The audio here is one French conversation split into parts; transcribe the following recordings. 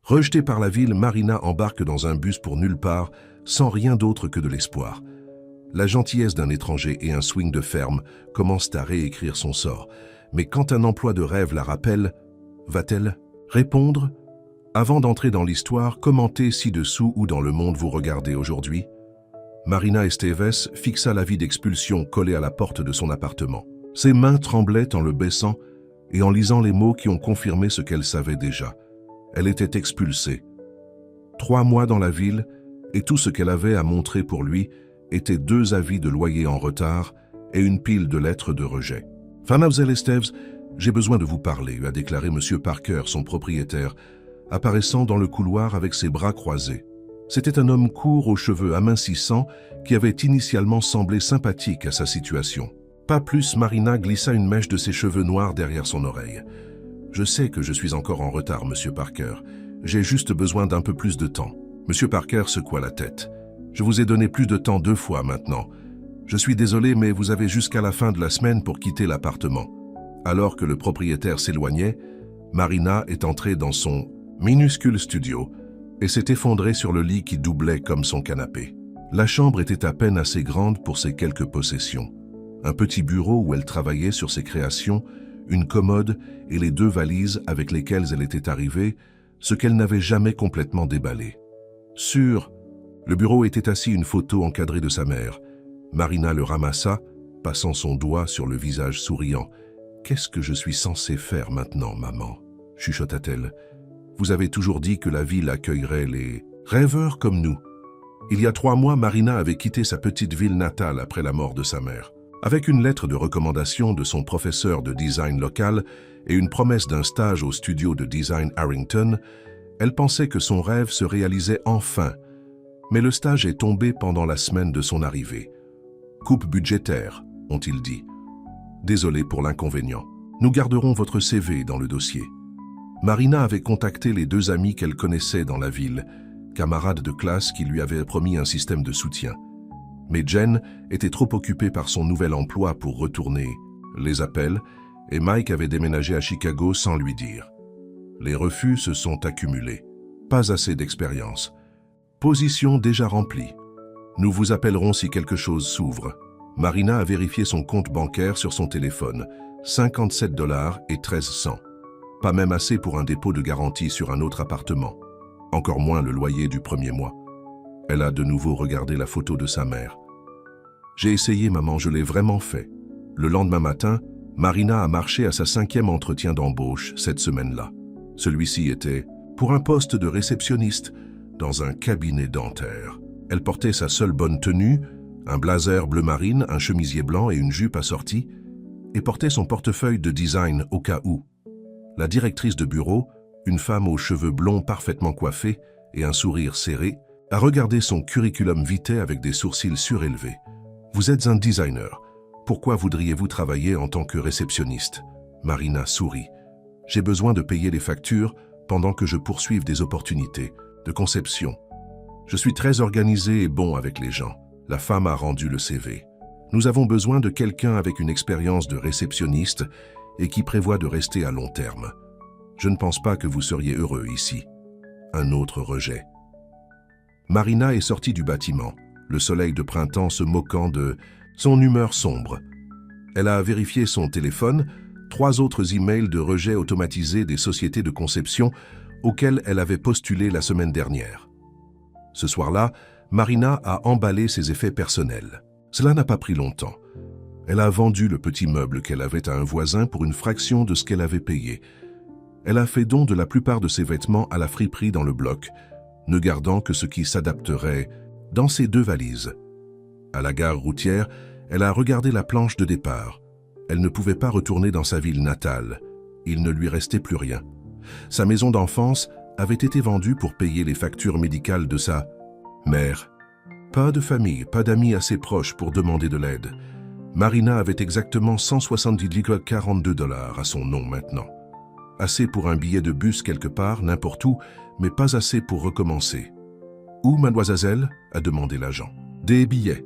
Rejetée par la ville, Marina embarque dans un bus pour nulle part, sans rien d'autre que de l'espoir. La gentillesse d'un étranger et un swing de ferme commencent à réécrire son sort. Mais quand un emploi de rêve la rappelle, va-t-elle répondre? Avant d'entrer dans l'histoire, commentez ci-dessous où dans le monde vous regardez aujourd'hui. Marina Esteves fixa l'avis d'expulsion collé à la porte de son appartement. Ses mains tremblaient en le baissant et en lisant les mots qui ont confirmé ce qu'elle savait déjà. Elle était expulsée. 3 mois dans la ville, et tout ce qu'elle avait à montrer pour lui était 2 avis de loyer en retard et une pile de lettres de rejet. « Mademoiselle Esteves, j'ai besoin de vous parler », a déclaré M. Parker, son propriétaire, apparaissant dans le couloir avec ses bras croisés. C'était un homme court aux cheveux amincissants qui avait initialement semblé sympathique à sa situation. Pas plus, Marina glissa une mèche de ses cheveux noirs derrière son oreille. « Je sais que je suis encore en retard, Monsieur Parker. J'ai juste besoin d'un peu plus de temps. » Monsieur Parker secoua la tête. « Je vous ai donné plus de temps 2 fois maintenant. Je suis désolé, mais vous avez jusqu'à la fin de la semaine pour quitter l'appartement. » Alors que le propriétaire s'éloignait, Marina est entrée dans son minuscule studio et s'est effondrée sur le lit qui doublait comme son canapé. La chambre était à peine assez grande pour ses quelques possessions. Un petit bureau où elle travaillait sur ses créations, une commode et les 2 valises avec lesquelles elle était arrivée, ce qu'elle n'avait jamais complètement déballé. Sur le bureau était assis une photo encadrée de sa mère. Marina le ramassa, passant son doigt sur le visage souriant. « Qu'est-ce que je suis censée faire maintenant, maman ?» chuchota-t-elle. « Vous avez toujours dit que la ville accueillerait les rêveurs comme nous. » Il y a 3 mois, Marina avait quitté sa petite ville natale après la mort de sa mère. Avec une lettre de recommandation de son professeur de design local et une promesse d'un stage au studio de design Harrington, elle pensait que son rêve se réalisait enfin. Mais le stage est tombé pendant la semaine de son arrivée. Coupe budgétaire, ont-ils dit. Désolé pour l'inconvénient. Nous garderons votre CV dans le dossier. Marina avait contacté les 2 amis qu'elle connaissait dans la ville, camarades de classe qui lui avaient promis un système de soutien. Mais Jen était trop occupée par son nouvel emploi pour retourner les appels et Mike avait déménagé à Chicago sans lui dire. Les refus se sont accumulés. Pas assez d'expérience. Position déjà remplie. Nous vous appellerons si quelque chose s'ouvre. Marina a vérifié son compte bancaire sur son téléphone. 57 $ et 13 cents. Pas même assez pour un dépôt de garantie sur un autre appartement. Encore moins le loyer du 1er mois. Elle a de nouveau regardé la photo de sa mère. « J'ai essayé, maman, je l'ai vraiment fait. » Le lendemain matin, Marina a marché à sa 5e entretien d'embauche cette semaine-là. Celui-ci était pour un poste de réceptionniste dans un cabinet dentaire. Elle portait sa seule bonne tenue, un blazer bleu marine, un chemisier blanc et une jupe assortie, et portait son portefeuille de design au cas où. La directrice de bureau, une femme aux cheveux blonds parfaitement coiffés et un sourire serré, a regardé son curriculum vitae avec des sourcils surélevés. « Vous êtes un designer. Pourquoi voudriez-vous travailler en tant que réceptionniste ?» Marina sourit. « J'ai besoin de payer les factures pendant que je poursuive des opportunités de conception. Je suis très organisé et bon avec les gens. » La femme a rendu le CV. « Nous avons besoin de quelqu'un avec une expérience de réceptionniste et qui prévoit de rester à long terme. Je ne pense pas que vous seriez heureux ici. » Un autre rejet. Marina est sortie du bâtiment, le soleil de printemps se moquant de son humeur sombre. Elle a vérifié son téléphone, 3 autres emails de rejet automatisés des sociétés de conception auxquelles elle avait postulé la semaine dernière. Ce soir-là, Marina a emballé ses effets personnels. Cela n'a pas pris longtemps. Elle a vendu le petit meuble qu'elle avait à un voisin pour une fraction de ce qu'elle avait payé. Elle a fait don de la plupart de ses vêtements à la friperie dans le bloc, ne gardant que ce qui s'adapterait dans ses 2 valises. À la gare routière, elle a regardé la planche de départ. Elle ne pouvait pas retourner dans sa ville natale. Il ne lui restait plus rien. Sa maison d'enfance avait été vendue pour payer les factures médicales de sa mère. Pas de famille, pas d'amis assez proches pour demander de l'aide. Marina avait exactement 170,42 $ à son nom maintenant. Assez pour un billet de bus quelque part, n'importe où, mais pas assez pour recommencer. « Où, mademoiselle ?» a demandé l'agent. « Des billets. »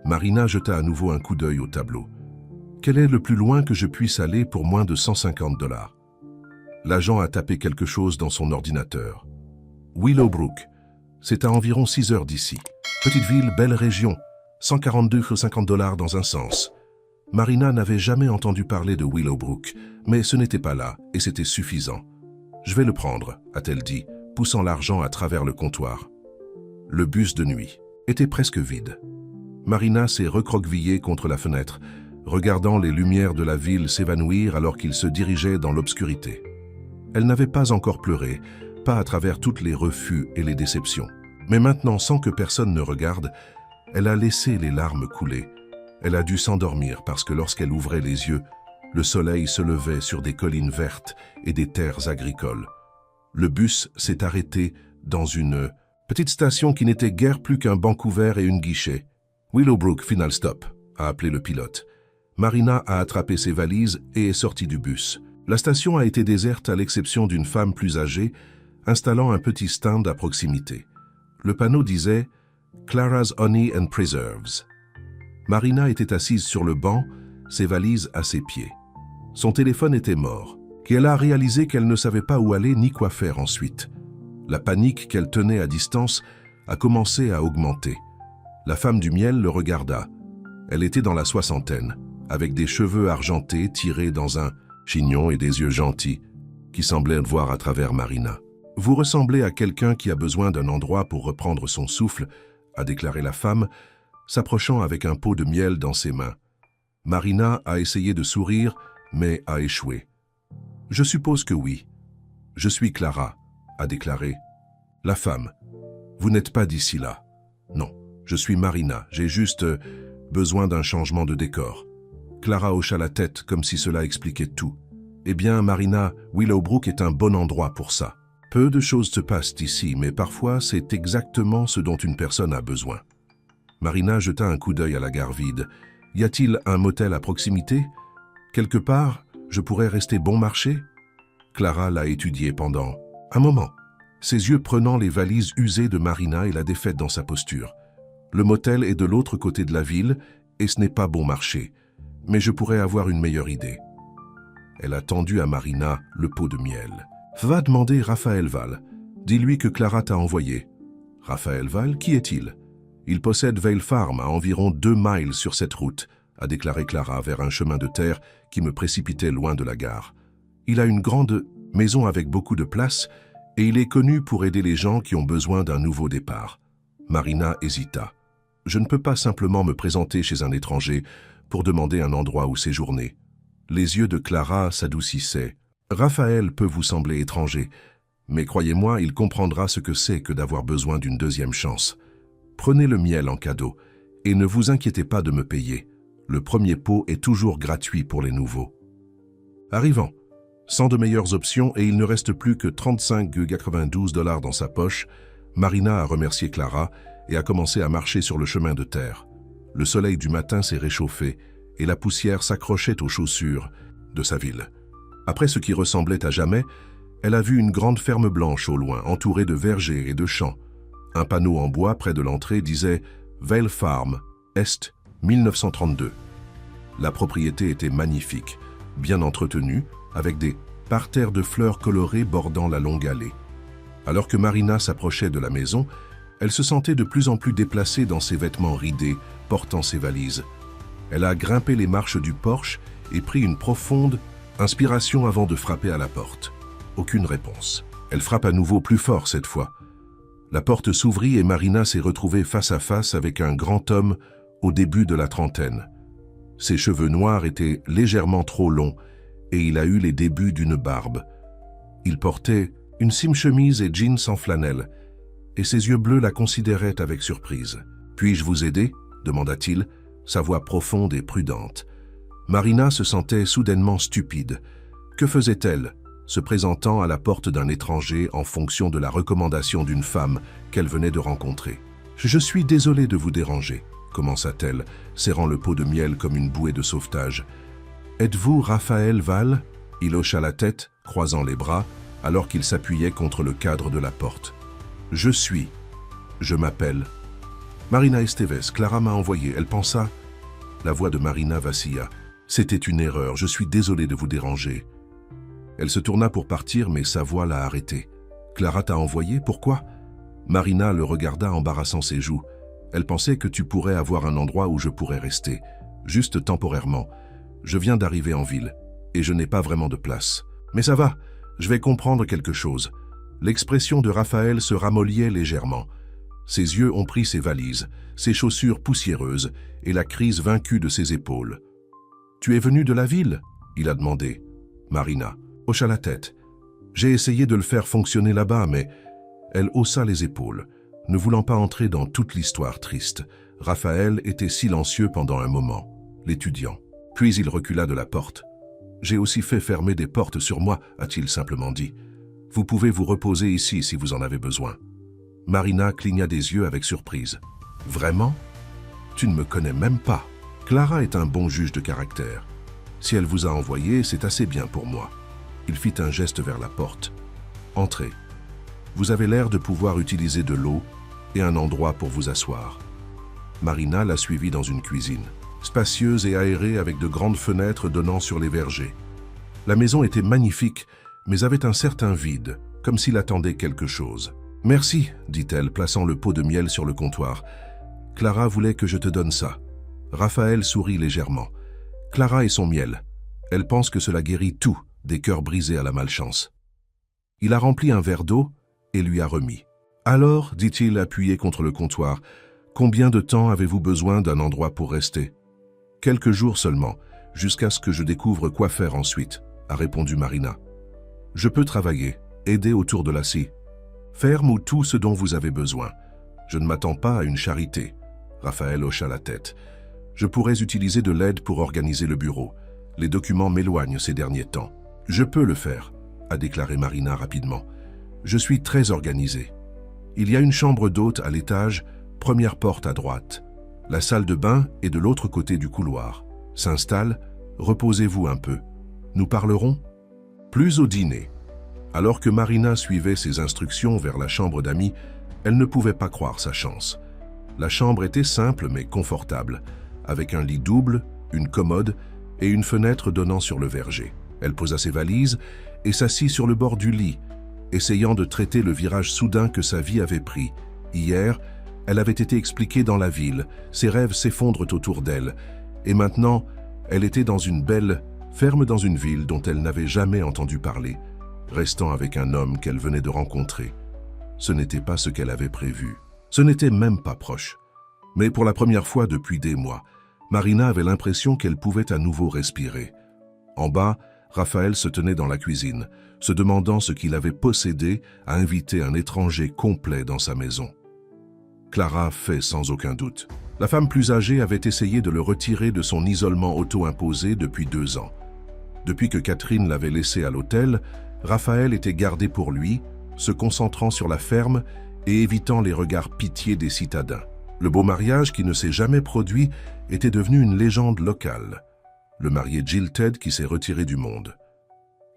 Marina jeta à nouveau un coup d'œil au tableau. « Quel est le plus loin que je puisse aller pour moins de 150 $? » L'agent a tapé quelque chose dans son ordinateur. Willowbrook. C'est à environ 6 heures d'ici. Petite ville, belle région. 142,50 $ dans un sens. Marina n'avait jamais entendu parler de Willowbrook, mais ce n'était pas là, et c'était suffisant. « Je vais le prendre », a-t-elle dit, poussant l'argent à travers le comptoir. Le bus de nuit était presque vide. Marina s'est recroquevillée contre la fenêtre, regardant les lumières de la ville s'évanouir alors qu'il se dirigeait dans l'obscurité. Elle n'avait pas encore pleuré, pas à travers toutes les refus et les déceptions. Mais maintenant, sans que personne ne regarde, elle a laissé les larmes couler. Elle a dû s'endormir parce que lorsqu'elle ouvrait les yeux, le soleil se levait sur des collines vertes et des terres agricoles. Le bus s'est arrêté dans une petite station qui n'était guère plus qu'un banc couvert et une guichet. « Willowbrook Final Stop », a appelé le pilote. Marina a attrapé ses valises et est sortie du bus. La station a été déserte à l'exception d'une femme plus âgée, installant un petit stand à proximité. Le panneau disait « Clara's Honey and Preserves ». Marina était assise sur le banc, ses valises à ses pieds. Son téléphone était mort, et elle a réalisé qu'elle ne savait pas où aller ni quoi faire ensuite. La panique qu'elle tenait à distance a commencé à augmenter. La femme du miel le regarda. Elle était dans la soixantaine, avec des cheveux argentés tirés dans un chignon et des yeux gentils, qui semblaient voir à travers Marina. « Vous ressemblez à quelqu'un qui a besoin d'un endroit pour reprendre son souffle », a déclaré la femme, s'approchant avec un pot de miel dans ses mains. Marina a essayé de sourire, mais a échoué. « Je suppose que oui. Je suis Clara », a déclaré. La femme. « Vous n'êtes pas d'ici là. »« Non, je suis Marina. J'ai juste besoin d'un changement de décor. » Clara hocha la tête comme si cela expliquait tout. « Eh bien, Marina, Willowbrook est un bon endroit pour ça. Peu de choses se passent ici, mais parfois c'est exactement ce dont une personne a besoin. » Marina jeta un coup d'œil à la gare vide. « Y a-t-il un motel à proximité? Quelque part, je pourrais rester bon marché ?» Clara l'a étudié pendant un moment, ses yeux prenant les valises usées de Marina et la défaite dans sa posture. « Le motel est de l'autre côté de la ville et ce n'est pas bon marché, mais je pourrais avoir une meilleure idée. » Elle a tendu à Marina le pot de miel. « Va demander Raphaël Val. Dis-lui que Clara t'a envoyé. »« Raphaël Val, qui est-il ? » « Il possède Vale Farm à environ 2 miles sur cette route, » a déclaré Clara vers un chemin de terre qui me précipitait loin de la gare. « Il a une grande maison avec beaucoup de place et il est connu pour aider les gens qui ont besoin d'un nouveau départ. » Marina hésita. « Je ne peux pas simplement me présenter chez un étranger pour demander un endroit où séjourner. » Les yeux de Clara s'adoucissaient. « Raphaël peut vous sembler étranger, mais croyez-moi, il comprendra ce que c'est que d'avoir besoin d'une deuxième chance. Prenez le miel en cadeau et ne vous inquiétez pas de me payer. Le premier pot est toujours gratuit pour les nouveaux. » Arrivant, sans de meilleures options et il ne reste plus que 35,92 $ dans sa poche, Marina a remercié Clara et a commencé à marcher sur le chemin de terre. Le soleil du matin s'est réchauffé et la poussière s'accrochait aux chaussures de sa ville. Après ce qui ressemblait à jamais, elle a vu une grande ferme blanche au loin, entourée de vergers et de champs. Un panneau en bois près de l'entrée disait « Vale Farm, Est, 1932 ». La propriété était magnifique, bien entretenue, avec des parterres de fleurs colorées bordant la longue allée. Alors que Marina s'approchait de la maison, elle se sentait de plus en plus déplacée dans ses vêtements ridés, portant ses valises. Elle a grimpé les marches du porche et pris une profonde inspiration avant de frapper à la porte. Aucune réponse. Elle frappe à nouveau plus fort cette fois. La porte s'ouvrit et Marina s'est retrouvée face à face avec un grand homme au début de la trentaine. Ses cheveux noirs étaient légèrement trop longs et il a eu les débuts d'une barbe. Il portait une cime-chemise et jeans en flanelle et ses yeux bleus la considéraient avec surprise. « Puis-je vous aider ?» demanda-t-il, sa voix profonde et prudente. Marina se sentait soudainement stupide. Que faisait-elle, se présentant à la porte d'un étranger en fonction de la recommandation d'une femme qu'elle venait de rencontrer? « Je suis désolée de vous déranger », commença-t-elle, serrant le pot de miel comme une bouée de sauvetage. « Êtes-vous Raphaël Val ?» Il hocha la tête, croisant les bras, alors qu'il s'appuyait contre le cadre de la porte. « Je suis. Je m'appelle. » Marina Esteves, Clara m'a envoyé. Elle pensa. La voix de Marina vacilla. « C'était une erreur, je suis désolée de vous déranger. » Elle se tourna pour partir, mais sa voix l'a arrêtée. Clara t'a envoyé, pourquoi? Marina le regarda embarrassant ses joues. Elle pensait que tu pourrais avoir un endroit où je pourrais rester, juste temporairement. Je viens d'arriver en ville, et je n'ai pas vraiment de place. Mais ça va, je vais comprendre quelque chose. L'expression de Raphaël se ramolliait légèrement. Ses yeux ont pris ses valises, ses chaussures poussiéreuses et la crise vaincue de ses épaules. « Tu es venu de la ville ?» il a demandé. Marina hocha la tête. « J'ai essayé de le faire fonctionner là-bas, mais… » Elle haussa les épaules, ne voulant pas entrer dans toute l'histoire triste. Raphaël était silencieux pendant un moment, l'étudiant. Puis il recula de la porte. « J'ai aussi fait fermer des portes sur moi, a-t-il simplement dit. Vous pouvez vous reposer ici si vous en avez besoin. » Marina cligna des yeux avec surprise. « Vraiment? Tu ne me connais même pas. Clara est un bon juge de caractère. Si elle vous a envoyé, c'est assez bien pour moi. » Il fit un geste vers la porte. « Entrez. Vous avez l'air de pouvoir utiliser de l'eau et un endroit pour vous asseoir. » Marina la suivit dans une cuisine, spacieuse et aérée avec de grandes fenêtres donnant sur les vergers. La maison était magnifique, mais avait un certain vide, comme s'il attendait quelque chose. « Merci, dit-elle, plaçant le pot de miel sur le comptoir. Clara voulait que je te donne ça. » Raphaël sourit légèrement. « Clara et son miel. Elle pense que cela guérit tout, des cœurs brisés à la malchance. » Il a rempli un verre d'eau et lui a remis. « Alors, dit-il appuyé contre le comptoir, combien de temps avez-vous besoin d'un endroit pour rester ? » « Quelques jours seulement, jusqu'à ce que je découvre quoi faire ensuite, a répondu Marina. « Je peux travailler, aider autour de la scie. Ferme ou tout ce dont vous avez besoin. Je ne m'attends pas à une charité. » Raphaël hocha la tête. « Je pourrais utiliser de l'aide pour organiser le bureau. Les documents m'éloignent ces derniers temps. »« Je peux le faire, » a déclaré Marina rapidement. « Je suis très organisée. Il y a une chambre d'hôte à l'étage, première porte à droite. La salle de bain est de l'autre côté du couloir. S'installe, reposez-vous un peu. Nous parlerons ?» Plus au dîner. Alors que Marina suivait ses instructions vers la chambre d'amis, elle ne pouvait pas croire sa chance. La chambre était simple mais confortable, avec un lit double, une commode et une fenêtre donnant sur le verger. Elle posa ses valises et s'assit sur le bord du lit, essayant de traiter le virage soudain que sa vie avait pris. Hier, elle avait été expliquée dans la ville, ses rêves s'effondrent autour d'elle, et maintenant, elle était dans une belle ferme dans une ville dont elle n'avait jamais entendu parler, restant avec un homme qu'elle venait de rencontrer. Ce n'était pas ce qu'elle avait prévu. Ce n'était même pas proche. Mais pour la première fois depuis des mois, Marina avait l'impression qu'elle pouvait à nouveau respirer. En bas, Raphaël se tenait dans la cuisine, se demandant ce qu'il avait possédé à inviter un étranger complet dans sa maison. Clara fait sans aucun doute. La femme plus âgée avait essayé de le retirer de son isolement auto-imposé depuis 2 ans. Depuis que Catherine l'avait laissé à l'hôtel, Raphaël était gardé pour lui, se concentrant sur la ferme et évitant les regards pitié des citadins. Le beau mariage qui ne s'est jamais produit était devenu une légende locale. Le marié jilted qui s'est retiré du monde.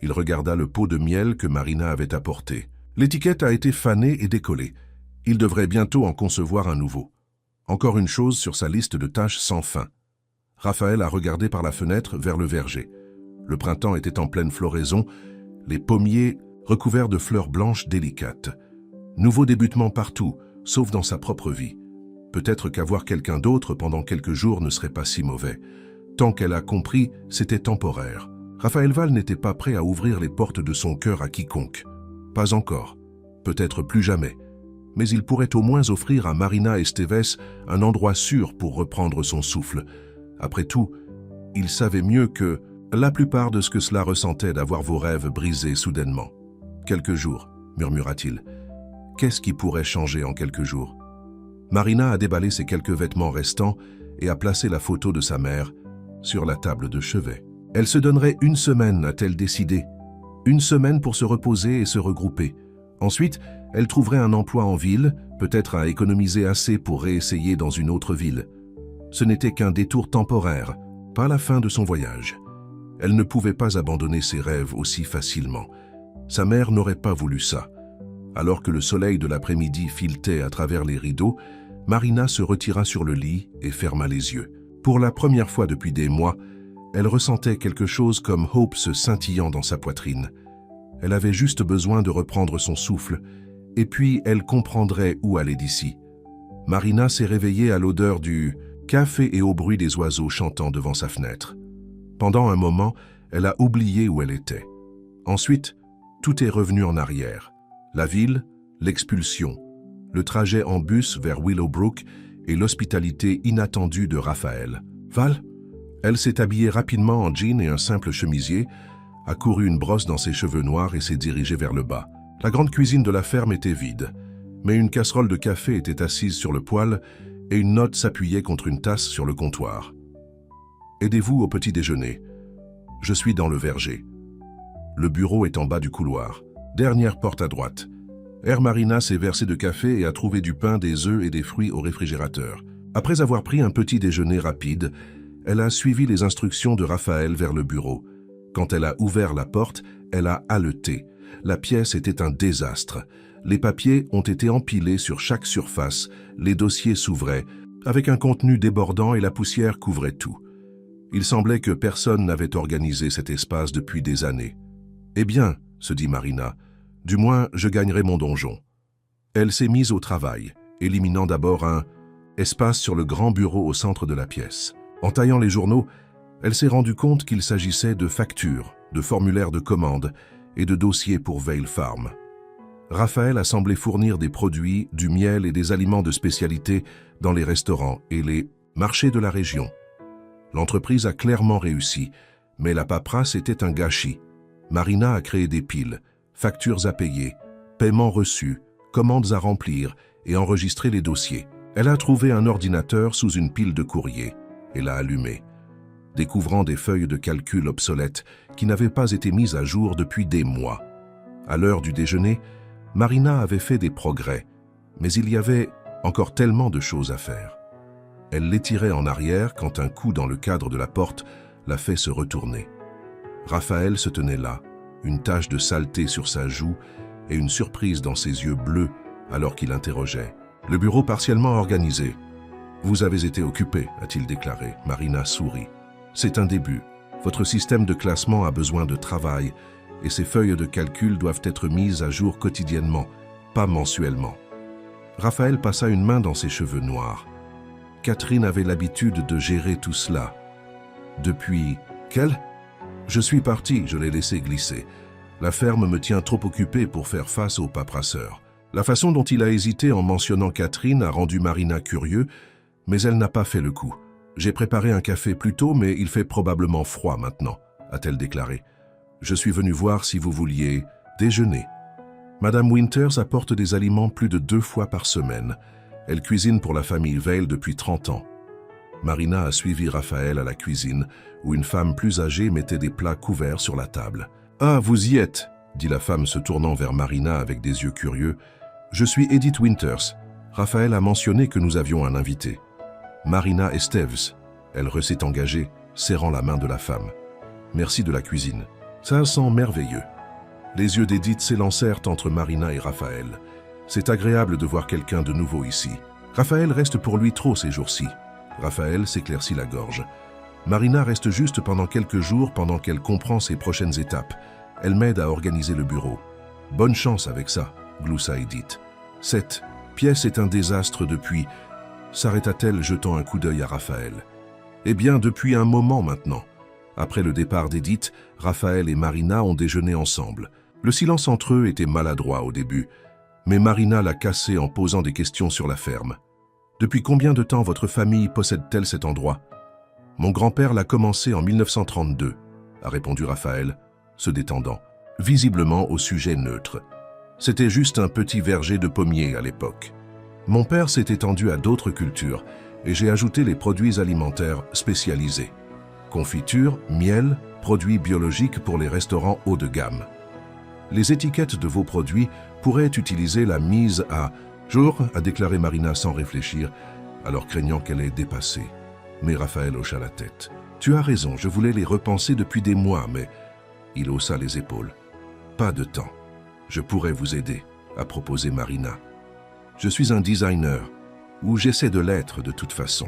Il regarda le pot de miel que Marina avait apporté. L'étiquette a été fanée et décollée. Il devrait bientôt en concevoir un nouveau. Encore une chose sur sa liste de tâches sans fin. Raphaël a regardé par la fenêtre vers le verger. Le printemps était en pleine floraison, les pommiers recouverts de fleurs blanches délicates. Nouveau débutement partout, sauf dans sa propre vie. Peut-être qu'avoir quelqu'un d'autre pendant quelques jours ne serait pas si mauvais. Tant qu'elle a compris, c'était temporaire. Raphaël Val n'était pas prêt à ouvrir les portes de son cœur à quiconque. Pas encore. Peut-être plus jamais. Mais il pourrait au moins offrir à Marina Esteves un endroit sûr pour reprendre son souffle. Après tout, il savait mieux que la plupart de ce que cela ressentait d'avoir vos rêves brisés soudainement. « Quelques jours », murmura-t-il. « Qu'est-ce qui pourrait changer en quelques jours ?» Marina a déballé ses quelques vêtements restants et a placé la photo de sa mère sur la table de chevet. Elle se donnerait 1 semaine, a-t-elle décidé. 1 semaine pour se reposer et se regrouper. Ensuite, elle trouverait un emploi en ville, peut-être à économiser assez pour réessayer dans une autre ville. Ce n'était qu'un détour temporaire, pas la fin de son voyage. Elle ne pouvait pas abandonner ses rêves aussi facilement. Sa mère n'aurait pas voulu ça. Alors que le soleil de l'après-midi filetait à travers les rideaux, Marina se retira sur le lit et ferma les yeux. Pour la première fois depuis des mois, elle ressentait quelque chose comme Hope se scintillant dans sa poitrine. Elle avait juste besoin de reprendre son souffle, et puis elle comprendrait où aller d'ici. Marina s'est réveillée à l'odeur du café et au bruit des oiseaux chantant devant sa fenêtre. Pendant un moment, elle a oublié où elle était. Ensuite, tout est revenu en arrière. La ville, l'expulsion, le trajet en bus vers Willowbrook et l'hospitalité inattendue de Raphaël. Val? Elle s'est habillée rapidement en jean et un simple chemisier, a couru une brosse dans ses cheveux noirs et s'est dirigée vers le bas. La grande cuisine de la ferme était vide, mais une casserole de café était assise sur le poêle et une note s'appuyait contre une tasse sur le comptoir. « Aidez-vous au petit déjeuner. Je suis dans le verger. Le bureau est en bas du couloir. Dernière porte à droite. » Marina s'est versée de café et a trouvé du pain, des œufs et des fruits au réfrigérateur. Après avoir pris un petit déjeuner rapide, elle a suivi les instructions de Raphaël vers le bureau. Quand elle a ouvert la porte, elle a haleté. La pièce était un désastre. Les papiers ont été empilés sur chaque surface, les dossiers s'ouvraient, avec un contenu débordant et la poussière couvrait tout. Il semblait que personne n'avait organisé cet espace depuis des années. « Eh bien, se dit Marina, du moins je gagnerai mon donjon. » Elle s'est mise au travail, éliminant d'abord un espace sur le grand bureau au centre de la pièce. En taillant les journaux, elle s'est rendue compte qu'il s'agissait de factures, de formulaires de commande et de dossiers pour Vale Farm. Raphaël a semblé fournir des produits, du miel et des aliments de spécialité dans les restaurants et les marchés de la région. L'entreprise a clairement réussi, mais la paperasse était un gâchis. Marina a créé des piles, factures à payer, paiements reçus, commandes à remplir et enregistré les dossiers. Elle a trouvé un ordinateur sous une pile de courrier et l'a allumé, découvrant des feuilles de calcul obsolètes qui n'avaient pas été mises à jour depuis des mois. À l'heure du déjeuner, Marina avait fait des progrès, mais il y avait encore tellement de choses à faire. Elle l'étirait en arrière quand un coup dans le cadre de la porte l'a fait se retourner. Raphaël se tenait là, une tache de saleté sur sa joue et une surprise dans ses yeux bleus alors qu'il interrogeait. « Le bureau partiellement organisé. Vous avez été occupé, a-t-il déclaré. Marina sourit. « C'est un début. Votre système de classement a besoin de travail et ces feuilles de calcul doivent être mises à jour quotidiennement, pas mensuellement. » Raphaël passa une main dans ses cheveux noirs. Catherine avait l'habitude de gérer tout cela. Depuis... Quelle ? Je suis parti, je l'ai laissé glisser. La ferme me tient trop occupé pour faire face au paperasseur. La façon dont il a hésité en mentionnant Catherine a rendu Marina curieux, mais elle n'a pas fait le coup. J'ai préparé un café plus tôt, mais il fait probablement froid maintenant, a-t-elle déclaré. Je suis venu voir si vous vouliez déjeuner. Madame Winters apporte des aliments plus de 2 fois par semaine. Elle cuisine pour la famille Vale depuis 30 ans. Marina a suivi Raphaël à la cuisine, où une femme plus âgée mettait des plats couverts sur la table. « Ah, vous y êtes !» dit la femme se tournant vers Marina avec des yeux curieux. « Je suis Edith Winters. Raphaël a mentionné que nous avions un invité. » Marina Esteves. Elle s'est engagée, serrant la main de la femme. « Merci de la cuisine. Ça sent merveilleux. » Les yeux d'Edith s'élancèrent entre Marina et Raphaël. C'est agréable de voir quelqu'un de nouveau ici. Raphaël reste pour lui trop ces jours-ci. Raphaël s'éclaircit la gorge. Marina reste juste pendant quelques jours pendant qu'elle comprend ses prochaines étapes. Elle m'aide à organiser le bureau. Bonne chance avec ça, gloussa Edith. Cette pièce est un désastre depuis... S'arrêta-t-elle jetant un coup d'œil à Raphaël. Eh bien, depuis un moment maintenant. Après le départ d'Edith, Raphaël et Marina ont déjeuné ensemble. Le silence entre eux était maladroit au début, mais Marina l'a cassé en posant des questions sur la ferme. « Depuis combien de temps votre famille possède-t-elle cet endroit ?»« Mon grand-père l'a commencé en 1932, » a répondu Raphaël, se détendant, visiblement au sujet neutre. « C'était juste un petit verger de pommiers à l'époque. Mon père s'est étendu à d'autres cultures et j'ai ajouté les produits alimentaires spécialisés. Confiture, miel, produits biologiques pour les restaurants haut de gamme. Les étiquettes de vos produits pourraient utiliser la mise à jour, a déclaré Marina sans réfléchir, alors craignant qu'elle ait dépassé. Mais Raphaël hocha la tête. Tu as raison, je voulais les repenser depuis des mois, mais... Il haussa les épaules. Pas de temps. Je pourrais vous aider, a proposé Marina. Je suis un designer, ou j'essaie de l'être de toute façon.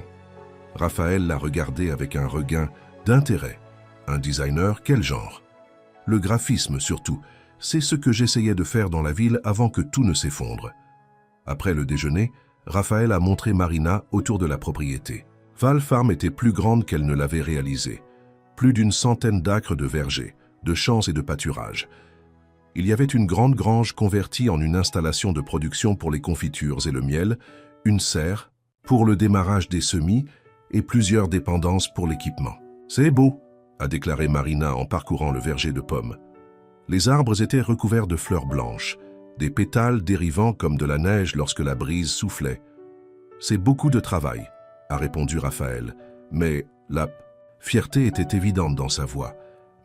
Raphaël l'a regardé avec un regain d'intérêt. Un designer, quel genre? Le graphisme surtout, C'est ce que j'essayais de faire dans la ville avant que tout ne s'effondre. Après le déjeuner, Raphaël a montré Marina autour de la propriété. Val Farm était plus grande qu'elle ne l'avait réalisé. Plus d'une centaine d'acres de vergers, de champs et de pâturages. Il y avait une grande grange convertie en une installation de production pour les confitures et le miel, une serre pour le démarrage des semis et plusieurs dépendances pour l'équipement. « C'est beau !» a déclaré Marina en parcourant le verger de pommes. Les arbres étaient recouverts de fleurs blanches, des pétales dérivant comme de la neige lorsque la brise soufflait. « C'est beaucoup de travail », a répondu Raphaël, mais la fierté était évidente dans sa voix.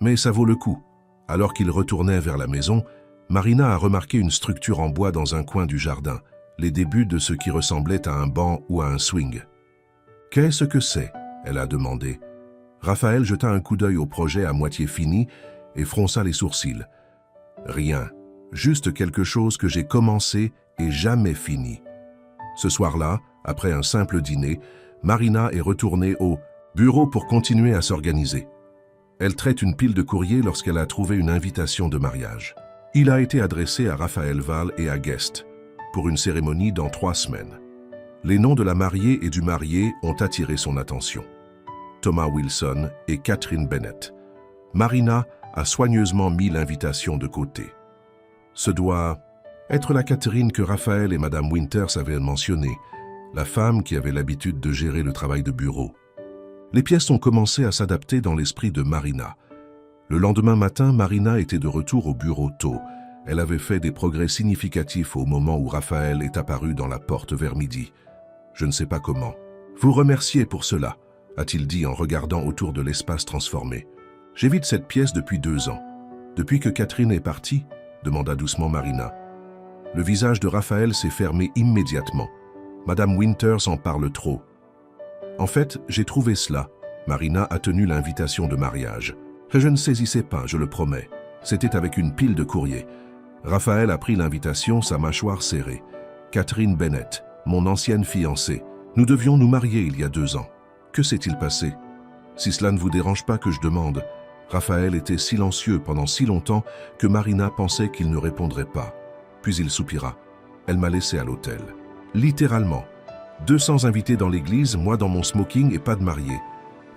Mais ça vaut le coup. Alors qu'il retournait vers la maison, Marina a remarqué une structure en bois dans un coin du jardin, les débuts de ce qui ressemblait à un banc ou à un swing. « Qu'est-ce que c'est ?» elle a demandé. Raphaël jeta un coup d'œil au projet à moitié fini et fronça les sourcils. « Rien. Juste quelque chose que j'ai commencé et jamais fini. » Ce soir-là, après un simple dîner, Marina est retournée au bureau pour continuer à s'organiser. Elle traite une pile de courrier lorsqu'elle a trouvé une invitation de mariage. Il a été adressé à Raphaël Val et à Guest, pour une cérémonie dans 3 semaines. Les noms de la mariée et du marié ont attiré son attention. Thomas Wilson et Catherine Bennett. Marina a soigneusement mis l'invitation de côté. Ce doit être la Catherine que Raphaël et Madame Winters avaient mentionnée, la femme qui avait l'habitude de gérer le travail de bureau. Les pièces ont commencé à s'adapter dans l'esprit de Marina. Le lendemain matin, Marina était de retour au bureau tôt. Elle avait fait des progrès significatifs au moment où Raphaël est apparu dans la porte vers midi. Je ne sais pas comment. « Vous remercier pour cela », a-t-il dit en regardant autour de l'espace transformé. « J'évite cette pièce depuis 2 ans. Depuis que Catherine est partie ?» demanda doucement Marina. Le visage de Raphaël s'est fermé immédiatement. Madame Winters en parle trop. En fait, j'ai trouvé cela. Marina a tenu l'invitation de mariage. Je ne saisissais pas, je le promets. C'était avec une pile de courrier. Raphaël a pris l'invitation, sa mâchoire serrée. Catherine Bennett, mon ancienne fiancée. Nous devions nous marier il y a 2 ans. Que s'est-il passé? Si cela ne vous dérange pas que je demande. Raphaël était silencieux pendant si longtemps que Marina pensait qu'il ne répondrait pas. Puis il soupira. Elle m'a laissé à l'hôtel. Littéralement. 200 invités dans l'église, moi dans mon smoking et pas de mariée.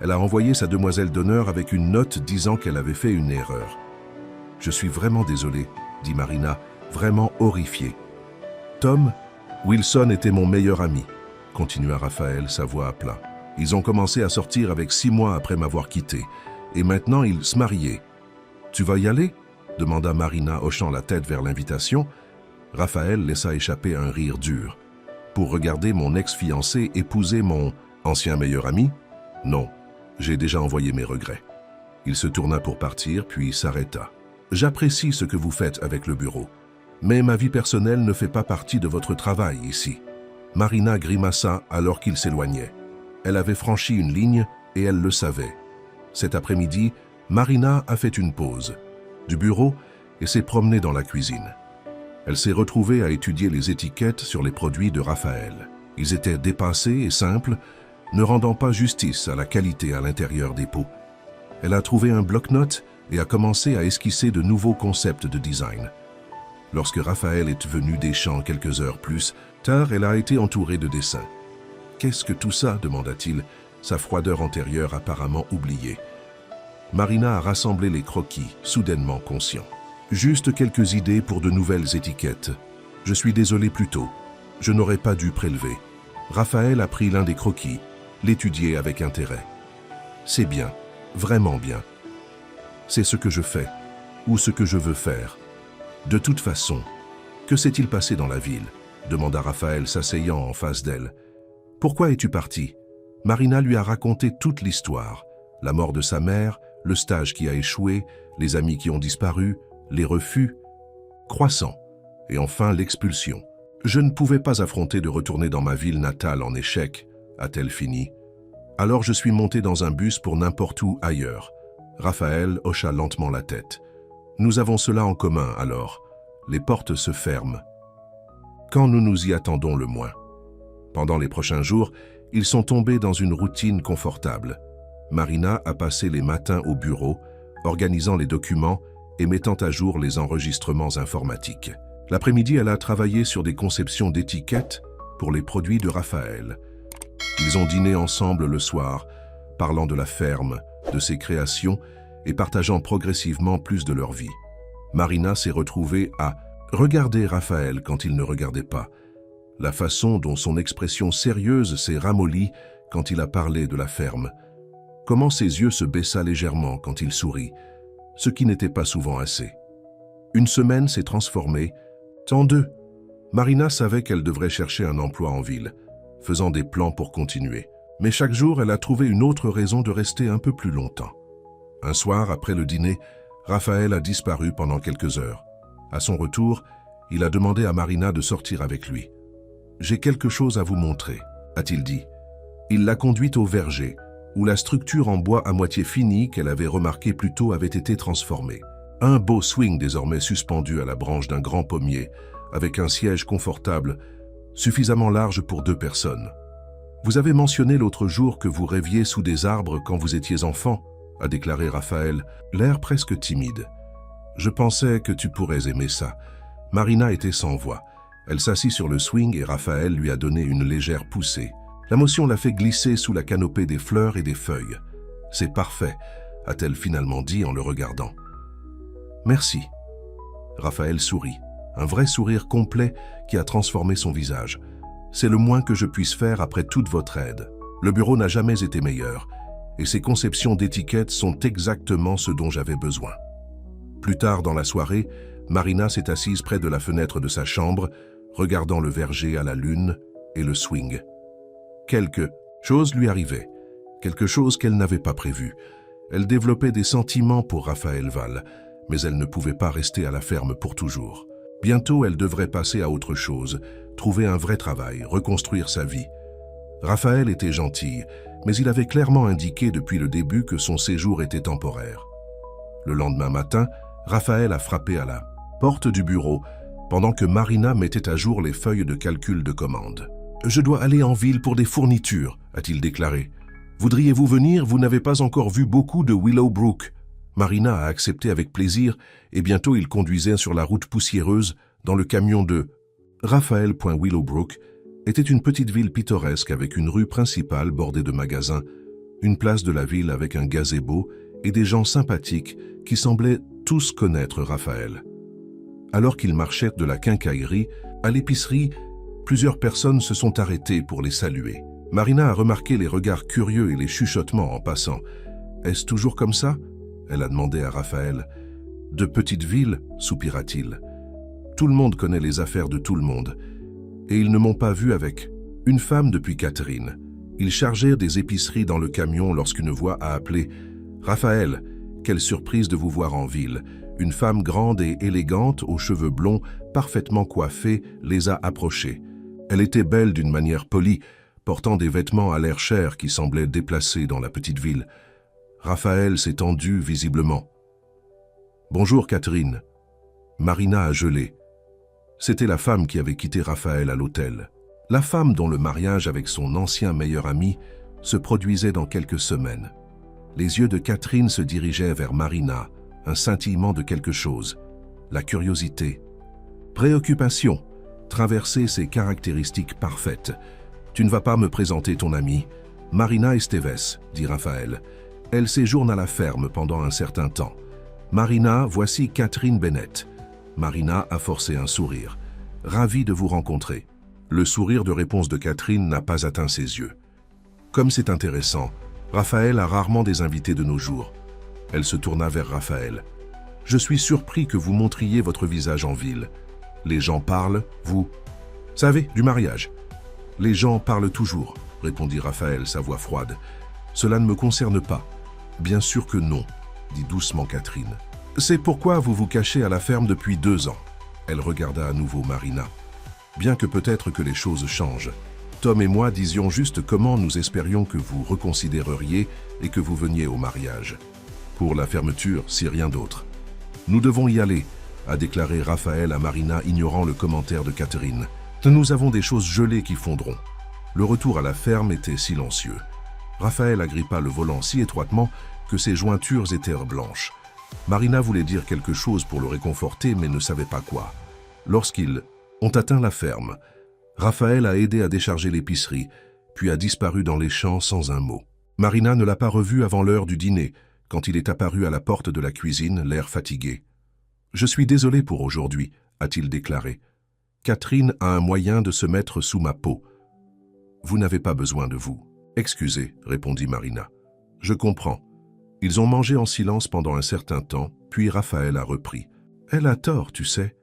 Elle a envoyé sa demoiselle d'honneur avec une note disant qu'elle avait fait une erreur. « Je suis vraiment désolé, » dit Marina, vraiment horrifiée. « Tom, Wilson était mon meilleur ami, » continua Raphaël, sa voix à plat. « Ils ont commencé à sortir avec 6 mois après m'avoir quitté, et maintenant ils se mariaient. »« Tu vas y aller ?» demanda Marina, hochant la tête vers l'invitation. Raphaël laissa échapper un rire dur. « Pour regarder mon ex-fiancé épouser mon ancien meilleur ami ? Non, j'ai déjà envoyé mes regrets. » Il se tourna pour partir, puis s'arrêta. « J'apprécie ce que vous faites avec le bureau, mais ma vie personnelle ne fait pas partie de votre travail ici. » Marina grimaça alors qu'il s'éloignait. Elle avait franchi une ligne et elle le savait. Cet après-midi, Marina a fait une pause du bureau et s'est promenée dans la cuisine. Elle s'est retrouvée à étudier les étiquettes sur les produits de Raphaël. Ils étaient dépassés et simples, ne rendant pas justice à la qualité à l'intérieur des pots. Elle a trouvé un bloc-notes et a commencé à esquisser de nouveaux concepts de design. Lorsque Raphaël est venu des champs quelques heures plus tard, elle a été entourée de dessins. « Qu'est-ce que tout ça ?» demanda-t-il, sa froideur antérieure apparemment oubliée. Marina a rassemblé les croquis, soudainement conscient. « Juste quelques idées pour de nouvelles étiquettes. Je suis désolé plus tôt. Je n'aurais pas dû prélever. » Raphaël a pris l'un des croquis, l'étudier avec intérêt. « C'est bien, vraiment bien. C'est ce que je fais, ou ce que je veux faire. De toute façon, que s'est-il passé dans la ville ?» demanda Raphaël s'asseyant en face d'elle. « Pourquoi es-tu parti ?» Marina lui a raconté toute l'histoire. La mort de sa mère, le stage qui a échoué, les amis qui ont disparu, les refus croissants, et enfin l'expulsion. « Je ne pouvais pas affronter de retourner dans ma ville natale en échec, » a-t-elle fini. « Alors je suis monté dans un bus pour n'importe où ailleurs. » Raphaël hocha lentement la tête. « Nous avons cela en commun alors. Les portes se ferment. Quand nous nous y attendons le moins. » Pendant les prochains jours, ils sont tombés dans une routine confortable. Marina a passé les matins au bureau, organisant les documents et mettant à jour les enregistrements informatiques. L'après-midi, elle a travaillé sur des conceptions d'étiquettes pour les produits de Raphaël. Ils ont dîné ensemble le soir, parlant de la ferme, de ses créations et partageant progressivement plus de leur vie. Marina s'est retrouvée à regarder Raphaël quand il ne regardait pas. La façon dont son expression sérieuse s'est ramollie quand il a parlé de la ferme. Comment ses yeux se baissa légèrement quand il sourit, ce qui n'était pas souvent assez. Une semaine s'est transformée en deux. Marina savait qu'elle devrait chercher un emploi en ville, faisant des plans pour continuer. Mais chaque jour, elle a trouvé une autre raison de rester un peu plus longtemps. Un soir, après le dîner, Raphaël a disparu pendant quelques heures. À son retour, il a demandé à Marina de sortir avec lui. « J'ai quelque chose à vous montrer », a-t-il dit. Il l'a conduite au verger, où la structure en bois à moitié finie qu'elle avait remarquée plus tôt avait été transformée. Un beau swing désormais suspendu à la branche d'un grand pommier, avec un siège confortable, suffisamment large pour 2 personnes. « Vous avez mentionné l'autre jour que vous rêviez sous des arbres quand vous étiez enfant », a déclaré Raphaël, l'air presque timide. « Je pensais que tu pourrais aimer ça. » Marina était sans voix. Elle s'assit sur le swing et Raphaël lui a donné une légère poussée. La motion l'a fait glisser sous la canopée des fleurs et des feuilles. « C'est parfait », a-t-elle finalement dit en le regardant. « Merci. » Raphaël sourit, un vrai sourire complet qui a transformé son visage. « C'est le moins que je puisse faire après toute votre aide. Le bureau n'a jamais été meilleur, et ces conceptions d'étiquettes sont exactement ce dont j'avais besoin. » Plus tard dans la soirée, Marina s'est assise près de la fenêtre de sa chambre, regardant le verger à la lune et le swing. Quelque chose lui arrivait, quelque chose qu'elle n'avait pas prévu. Elle développait des sentiments pour Raphaël Val, mais elle ne pouvait pas rester à la ferme pour toujours. Bientôt, elle devrait passer à autre chose, trouver un vrai travail, reconstruire sa vie. Raphaël était gentil, mais il avait clairement indiqué depuis le début que son séjour était temporaire. Le lendemain matin, Raphaël a frappé à la porte du bureau, pendant que Marina mettait à jour les feuilles de calcul de commande. « Je dois aller en ville pour des fournitures », a-t-il déclaré. « Voudriez-vous venir? Vous n'avez pas encore vu beaucoup de Willowbrook. » Marina a accepté avec plaisir et bientôt il conduisait sur la route poussiéreuse dans le camion de Raphaël.Willowbrook était une petite ville pittoresque avec une rue principale bordée de magasins, une place de la ville avec un gazebo et des gens sympathiques qui semblaient tous connaître Raphaël. Alors qu'il marchait de la quincaillerie à l'épicerie, plusieurs personnes se sont arrêtées pour les saluer. Marina a remarqué les regards curieux et les chuchotements en passant. « Est-ce toujours comme ça ?» elle a demandé à Raphaël. « De petite ville ?» soupira-t-il. « Tout le monde connaît les affaires de tout le monde. Et ils ne m'ont pas vu avec une femme depuis Catherine. Ils chargèrent des épiceries dans le camion lorsqu'une voix a appelé « Raphaël, quelle surprise de vous voir en ville !» Une femme grande et élégante, aux cheveux blonds, parfaitement coiffés, les a approchés. Elle était belle d'une manière polie, portant des vêtements à l'air cher qui semblaient déplacés dans la petite ville. Raphaël s'est tendu visiblement. « Bonjour Catherine. » Marina a gelé. C'était la femme qui avait quitté Raphaël à l'hôtel. La femme dont le mariage avec son ancien meilleur ami se produisait dans quelques semaines. Les yeux de Catherine se dirigeaient vers Marina, un scintillement de quelque chose, la curiosité. Préoccupation, traverser ses caractéristiques parfaites. « Tu ne vas pas me présenter ton amie, Marina Esteves, dit Raphaël. Elle séjourne à la ferme pendant un certain temps. Marina, voici Catherine Bennett. » Marina a forcé un sourire. « Ravi de vous rencontrer. » Le sourire de réponse de Catherine n'a pas atteint ses yeux. Comme c'est intéressant, Raphaël a rarement des invités de nos jours. Elle se tourna vers Raphaël. « Je suis surpris que vous montriez votre visage en ville. Les gens parlent, vous savez, du mariage. »« Les gens parlent toujours, » répondit Raphaël, sa voix froide. « Cela ne me concerne pas. »« Bien sûr que non, » dit doucement Catherine. « C'est pourquoi vous vous cachez à la ferme depuis 2 ans. » Elle regarda à nouveau Marina. « Bien que peut-être que les choses changent. Tom et moi disions juste comment nous espérions que vous reconsidéreriez et que vous veniez au mariage. Pour la fermeture, si rien d'autre. Nous devons y aller, » a déclaré Raphaël à Marina, ignorant le commentaire de Catherine. « Nous avons des choses gelées qui fondront. » Le retour à la ferme était silencieux. Raphaël agrippa le volant si étroitement que ses jointures étaient blanches. Marina voulait dire quelque chose pour le réconforter, mais ne savait pas quoi. Lorsqu'ils ont atteint la ferme, Raphaël a aidé à décharger l'épicerie, puis a disparu dans les champs sans un mot. Marina ne l'a pas revu avant l'heure du dîner, quand il est apparu à la porte de la cuisine, l'air fatigué. « Je suis désolé pour aujourd'hui », a-t-il déclaré. « Catherine a un moyen de se mettre sous ma peau. Vous n'avez pas besoin de vous. »« Excusez », répondit Marina. « Je comprends. » Ils ont mangé en silence pendant un certain temps, puis Raphaël a repris. « Elle a tort, tu sais.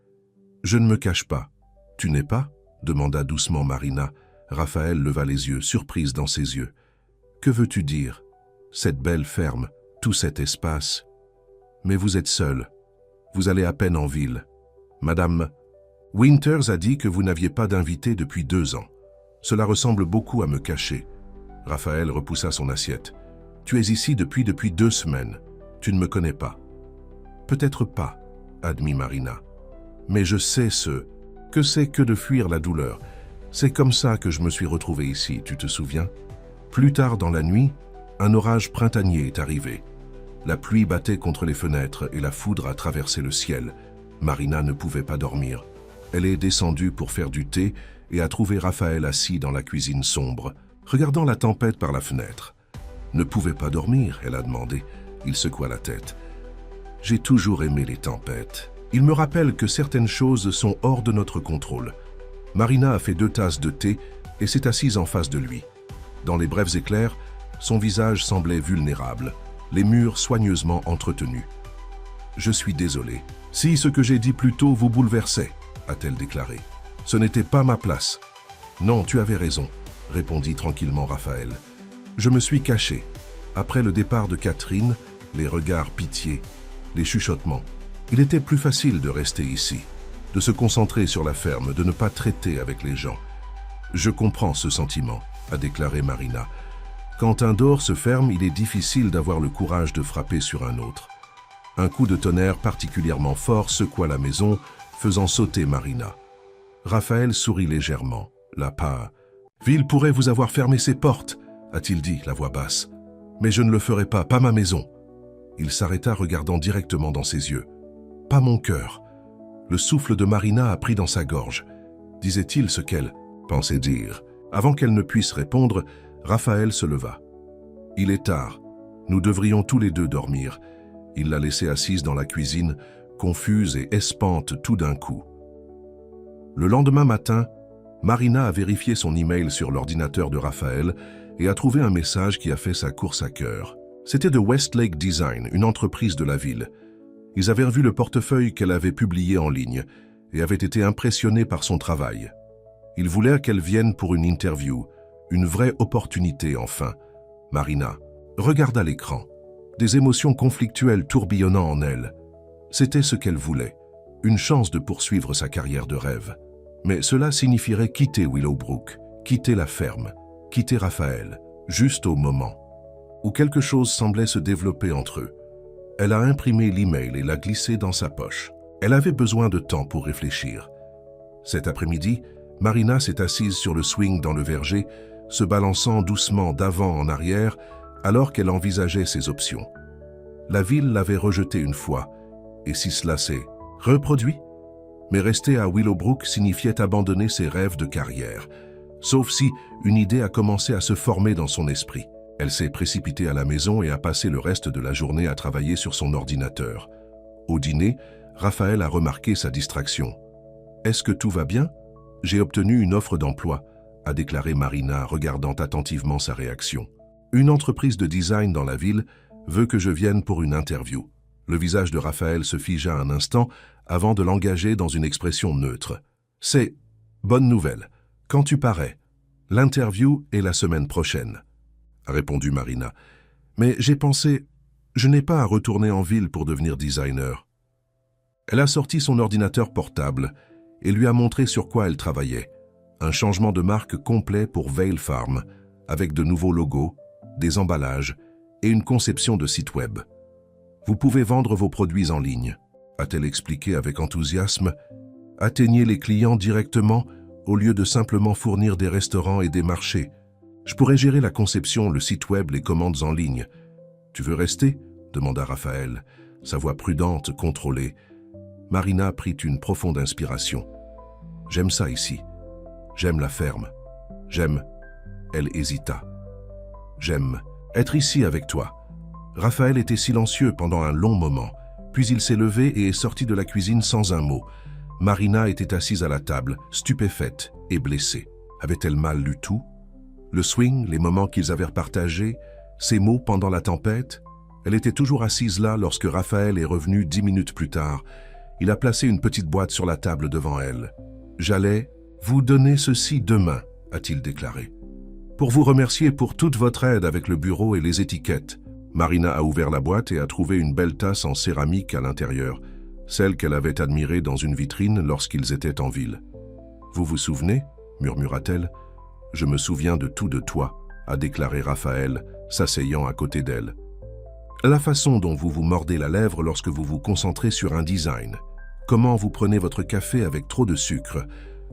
Je ne me cache pas. »« Tu n'es pas ?» demanda doucement Marina. Raphaël leva les yeux, surprise dans ses yeux. « Que veux-tu dire? Cette belle ferme, tout cet espace. Mais vous êtes seul. Vous allez à peine en ville. Madame Winters a dit que vous n'aviez pas d'invité depuis 2 ans. Cela ressemble beaucoup à me cacher. » Raphaël repoussa son assiette. « Tu es ici depuis 2 semaines. Tu ne me connais pas. »« Peut-être pas, » admit Marina. « Mais je sais que c'est que de fuir la douleur. C'est comme ça que je me suis retrouvé ici, tu te souviens? Plus tard dans la nuit, un orage printanier est arrivé. La pluie battait contre les fenêtres et la foudre a traversé le ciel. Marina ne pouvait pas dormir. Elle est descendue pour faire du thé et a trouvé Raphaël assis dans la cuisine sombre, regardant la tempête par la fenêtre. « Ne pouvait pas dormir ?» elle a demandé. Il secoua la tête. « J'ai toujours aimé les tempêtes. Il me rappelle que certaines choses sont hors de notre contrôle. » Marina a fait 2 tasses de thé et s'est assise en face de lui. Dans les brefs éclairs, son visage semblait vulnérable, les murs soigneusement entretenus. « Je suis désolé. Si ce que j'ai dit plus tôt vous bouleversait, » a-t-elle déclaré. « Ce n'était pas ma place. »« Non, tu avais raison, » répondit tranquillement Raphaël. « Je me suis caché. Après le départ de Catherine, les regards pitié, les chuchotements. Il était plus facile de rester ici, de se concentrer sur la ferme, de ne pas traiter avec les gens. Je comprends ce sentiment, » a déclaré Marina. Quand un dehors se ferme, il est difficile d'avoir le courage de frapper sur un autre. Un coup de tonnerre particulièrement fort secoua la maison, faisant sauter Marina. Raphaël sourit légèrement. La ville pourrait vous avoir fermé ses portes, a-t-il dit, la voix basse. Mais je ne le ferai pas ma maison. Il s'arrêta regardant directement dans ses yeux. Pas mon cœur. Le souffle de Marina a pris dans sa gorge. Disait-il ce qu'elle pensait dire? Avant qu'elle ne puisse répondre, Raphaël se leva. Il est tard. Nous devrions tous les 2 dormir. Il l'a laissée assise dans la cuisine, confuse et espante tout d'un coup. Le lendemain matin, Marina a vérifié son email sur l'ordinateur de Raphaël et a trouvé un message qui a fait sa course à cœur. C'était de Westlake Design, une entreprise de la ville. Ils avaient vu le portefeuille qu'elle avait publié en ligne et avaient été impressionnés par son travail. Ils voulaient qu'elle vienne pour une interview, une vraie opportunité enfin. Marina regarda l'écran, des émotions conflictuelles tourbillonnant en elle. C'était ce qu'elle voulait, une chance de poursuivre sa carrière de rêve. Mais cela signifierait quitter Willowbrook, quitter la ferme, quitter Raphaël, juste au moment où quelque chose semblait se développer entre eux. Elle a imprimé l'email et l'a glissé dans sa poche. Elle avait besoin de temps pour réfléchir. Cet après-midi, Marina s'est assise sur le swing dans le verger, se balançant doucement d'avant en arrière, alors qu'elle envisageait ses options. La ville l'avait rejetée une fois, et si cela s'est reproduit? Mais rester à Willowbrook signifiait abandonner ses rêves de carrière, sauf si une idée a commencé à se former dans son esprit. Elle s'est précipitée à la maison et a passé le reste de la journée à travailler sur son ordinateur. Au dîner, Raphaël a remarqué sa distraction. « Est-ce que tout va bien? J'ai obtenu une offre d'emploi », a déclaré Marina, regardant attentivement sa réaction. « Une entreprise de design dans la ville veut que je vienne pour une interview. » Le visage de Raphaël se figea un instant avant de l'engager dans une expression neutre. « C'est bonne nouvelle. Quand tu parais? L'interview est la semaine prochaine, » a répondu Marina. « Mais j'ai pensé, je n'ai pas à retourner en ville pour devenir designer. » Elle a sorti son ordinateur portable et lui a montré sur quoi elle travaillait. Un changement de marque complet pour Vale Farm, avec de nouveaux logos, des emballages et une conception de site web. « Vous pouvez vendre vos produits en ligne, » a-t-elle expliqué avec enthousiasme. « Atteignez les clients directement au lieu de simplement fournir des restaurants et des marchés. Je pourrais gérer la conception, le site web, les commandes en ligne. »« Tu veux rester ?» demanda Raphaël. sa voix prudente, contrôlée. Marina prit une profonde inspiration. « J'aime ça ici. J'aime la ferme. J'aime... » Elle hésita. « J'aime être ici avec toi. » Raphaël était silencieux pendant un long moment, puis il s'est levé et est sorti de la cuisine sans un mot. Marina était assise à la table, stupéfaite et blessée. Avait-elle mal lu tout? Le swing, les moments qu'ils avaient partagés, ses mots pendant la tempête? Elle était toujours assise là lorsque Raphaël est revenu 10 minutes plus tard. Il a placé une petite boîte sur la table devant elle. « J'allais vous donner ceci demain », a-t-il déclaré. « Pour vous remercier pour toute votre aide avec le bureau et les étiquettes. » Marina a ouvert la boîte et a trouvé une belle tasse en céramique à l'intérieur, celle qu'elle avait admirée dans une vitrine lorsqu'ils étaient en ville. « Vous vous souvenez ?» murmura-t-elle. « Je me souviens de tout de toi », a déclaré Raphaël, s'asseyant à côté d'elle. « La façon dont vous vous mordez la lèvre lorsque vous vous concentrez sur un design. Comment vous prenez votre café avec trop de sucre.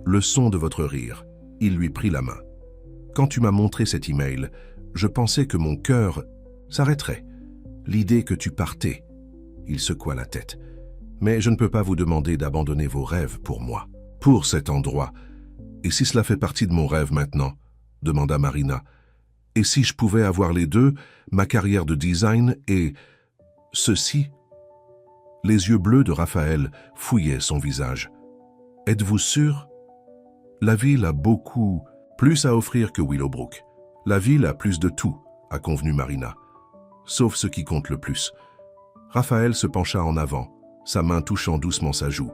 Le son de votre rire. » Il lui prit la main. « Quand tu m'as montré cet email, je pensais que mon cœur s'arrêterait. L'idée que tu partais. » Il secoua la tête. « Mais je ne peux pas vous demander d'abandonner vos rêves pour moi. Pour cet endroit. Et si cela fait partie de mon rêve maintenant ?» demanda Marina. « Et si je pouvais avoir les deux, ma carrière de design et... ceci ?» Les yeux bleus de Raphaël fouillaient son visage. « Êtes-vous sûr ? La ville a beaucoup plus à offrir que Willowbrook. La ville a plus de tout, a convenu Marina. Sauf ce qui compte le plus. » Raphaël se pencha en avant, sa main touchant doucement sa joue.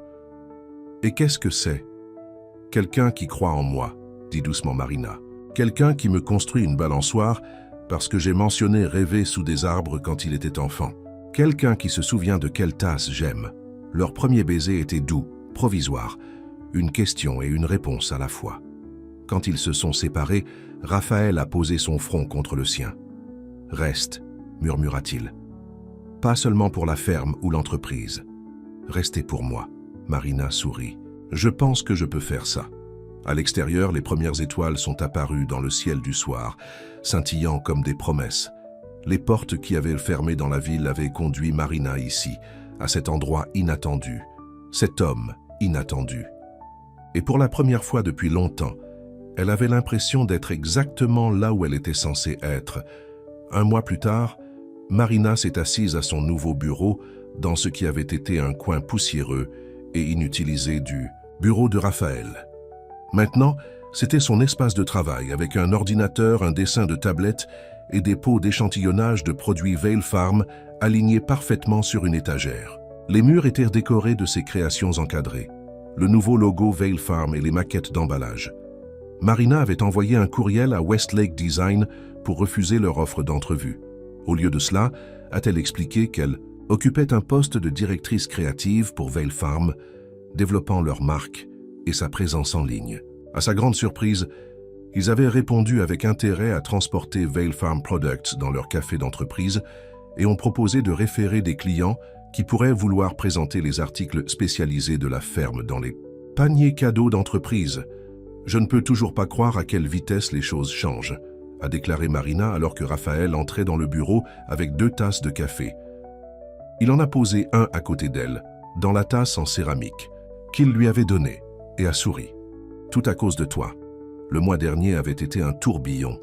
« Et qu'est-ce que c'est ? » « Quelqu'un qui croit en moi, dit doucement Marina. Quelqu'un qui me construit une balançoire parce que j'ai mentionné rêver sous des arbres quand il était enfant. Quelqu'un qui se souvient de quelle tasse j'aime. Leur premier baiser était doux, provisoire, une question et une réponse à la fois. Quand ils se sont séparés, Raphaël a posé son front contre le sien. « Reste, murmura-t-il. Pas seulement pour la ferme ou l'entreprise. Restez pour moi. » Marina sourit. « Je pense que je peux faire ça. » À l'extérieur, les premières étoiles sont apparues dans le ciel du soir, scintillant comme des promesses. Les portes qui avaient fermé dans la ville avaient conduit Marina ici, à cet endroit inattendu, cet homme inattendu. Et pour la première fois depuis longtemps, elle avait l'impression d'être exactement là où elle était censée être. Un mois plus tard, Marina s'est assise à son nouveau bureau dans ce qui avait été un coin poussiéreux et inutilisé du bureau de Raphaël. Maintenant, c'était son espace de travail avec un ordinateur, un dessin de tablette et des pots d'échantillonnage de produits Vale Farm alignés parfaitement sur une étagère. Les murs étaient décorés de ses créations encadrées, le nouveau logo Vale Farm et les maquettes d'emballage. Marina avait envoyé un courriel à Westlake Design pour refuser leur offre d'entrevue. Au lieu de cela, a-t-elle expliqué qu'elle occupait un poste de directrice créative pour Vale Farm, développant leur marque et sa présence en ligne. À sa grande surprise, ils avaient répondu avec intérêt à transporter Vale Farm Products dans leur café d'entreprise et ont proposé de référer des clients qui pourraient vouloir présenter les articles spécialisés de la ferme dans les paniers cadeaux d'entreprise. « Je ne peux toujours pas croire à quelle vitesse les choses changent », a déclaré Marina alors que Raphaël entrait dans le bureau avec 2 tasses de café. Il en a posé un à côté d'elle, dans la tasse en céramique, qu'il lui avait donnée, et a souri. « Tout à cause de toi. Le mois dernier avait été un tourbillon.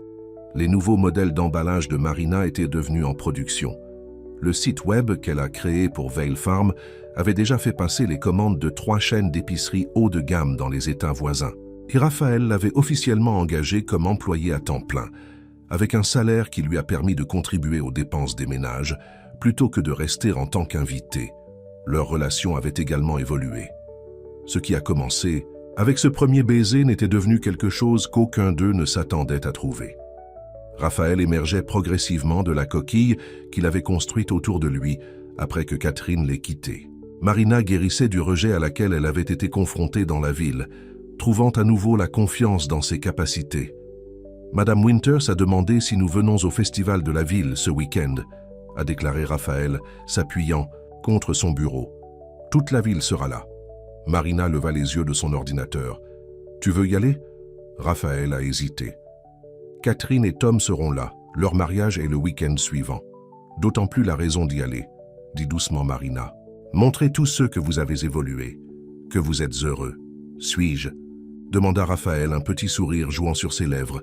Les nouveaux modèles d'emballage de Marina étaient devenus en production. Le site web qu'elle a créé pour Vale Farm avait déjà fait passer les commandes de 3 chaînes d'épicerie haut de gamme dans les États voisins. Et Raphaël l'avait officiellement engagé comme employé à temps plein, avec un salaire qui lui a permis de contribuer aux dépenses des ménages, plutôt que de rester en tant qu'invité. Leur relation avait également évolué. Ce qui a commencé avec ce premier baiser n'était devenu quelque chose qu'aucun d'eux ne s'attendait à trouver. Raphaël émergeait progressivement de la coquille qu'il avait construite autour de lui après que Catherine l'ait quitté. Marina guérissait du rejet à laquelle elle avait été confrontée dans la ville, trouvant à nouveau la confiance dans ses capacités. « Madame Winters a demandé si nous venons au festival de la ville ce week-end », a déclaré Raphaël, s'appuyant contre son bureau. « Toute la ville sera là. » Marina leva les yeux de son ordinateur. « Tu veux y aller ?» Raphaël a hésité. « Catherine et Tom seront là. Leur mariage est le week-end suivant. D'autant plus la raison d'y aller. dit doucement Marina. Montrez tous ceux que vous avez évolués, que vous êtes heureux. Suis-je? Demanda Raphaël, un petit sourire jouant sur ses lèvres.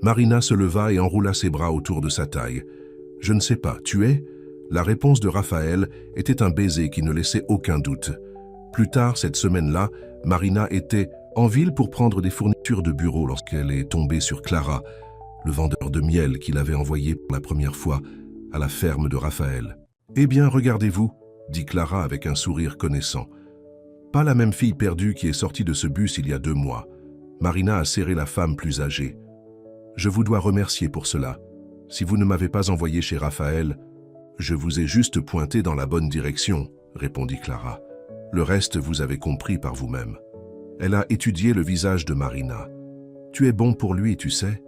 Marina se leva et enroula ses bras autour de sa taille. Je ne sais pas, tu es? La réponse de Raphaël était un baiser qui ne laissait aucun doute. Plus tard, cette semaine-là, Marina était en ville pour prendre des fournitures de bureau lorsqu'elle est tombée sur Clara, le vendeur de miel qu'il avait envoyé pour la première fois à la ferme de Raphaël. « Eh bien, regardez-vous » dit Clara avec un sourire connaissant. Pas la même fille perdue qui est sortie de ce bus il y a 2 mois. Marina a serré la femme plus âgée. « Je vous dois remercier pour cela. Si vous ne m'avez pas envoyé chez Raphaël, je vous ai juste pointé dans la bonne direction, » répondit Clara. « Le reste, vous avez compris par vous-même. » Elle a étudié le visage de Marina. « Tu es bon pour lui, tu sais.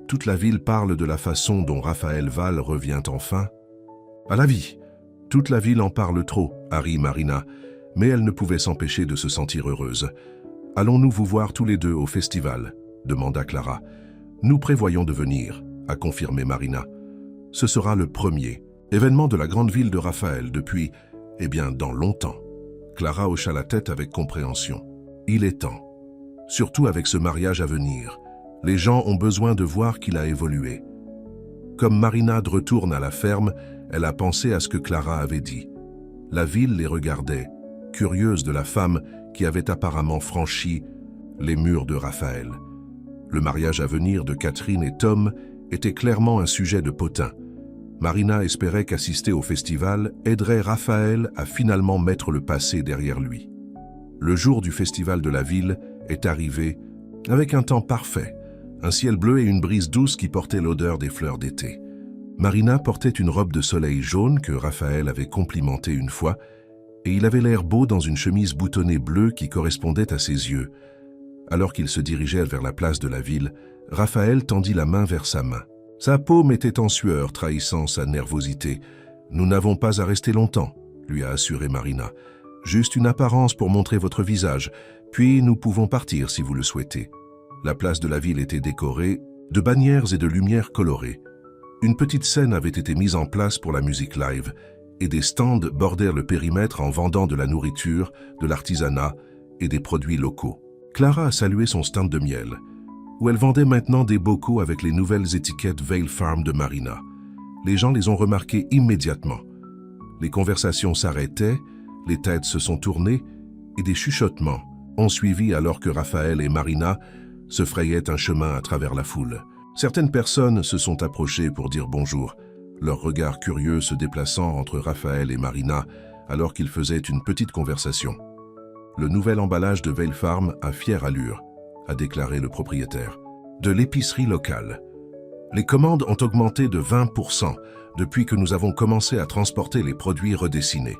Toute la ville parle de la façon dont Raphaël Val revient enfin. »« À la vie. Toute la ville en parle trop, » a ri Marina, mais elle ne pouvait s'empêcher de se sentir heureuse. « Allons-nous vous voir tous les deux au festival ?» demanda Clara. « Nous prévoyons de venir, » a confirmé Marina. « Ce sera le premier événement de la grande ville de Raphaël depuis, dans longtemps. » Clara hocha la tête avec compréhension. « Il est temps. Surtout avec ce mariage à venir. Les gens ont besoin de voir qu'il a évolué. » Comme Marina retourne à la ferme, elle a pensé à ce que Clara avait dit. La ville les regardait, curieuse de la femme qui avait apparemment franchi les murs de Raphaël. Le mariage à venir de Catherine et Tom était clairement un sujet de potin. Marina espérait qu'assister au festival aiderait Raphaël à finalement mettre le passé derrière lui. Le jour du festival de la ville est arrivé avec un temps parfait, un ciel bleu et une brise douce qui portait l'odeur des fleurs d'été. Marina portait une robe de soleil jaune que Raphaël avait complimentée une fois, et il avait l'air beau dans une chemise boutonnée bleue qui correspondait à ses yeux. Alors qu'il se dirigeait vers la place de la ville, Raphaël tendit la main vers sa main. Sa paume était en sueur, trahissant sa nervosité. « Nous n'avons pas à rester longtemps, » lui a assuré Marina. « Juste une apparence pour montrer votre visage, puis nous pouvons partir si vous le souhaitez. » La place de la ville était décorée de bannières et de lumières colorées. Une petite scène avait été mise en place pour la musique live et des stands bordèrent le périmètre en vendant de la nourriture, de l'artisanat et des produits locaux. Clara a salué son stand de miel, où elle vendait maintenant des bocaux avec les nouvelles étiquettes Vale Farm de Marina. Les gens les ont remarqués immédiatement. Les conversations s'arrêtaient, les têtes se sont tournées et des chuchotements ont suivi alors que Raphaël et Marina se frayaient un chemin à travers la foule. Certaines personnes se sont approchées pour dire bonjour, leurs regards curieux se déplaçant entre Raphaël et Marina alors qu'ils faisaient une petite conversation. Le nouvel emballage de Vale Farm a fière allure, a déclaré le propriétaire. De l'épicerie locale. Les commandes ont augmenté de 20% depuis que nous avons commencé à transporter les produits redessinés.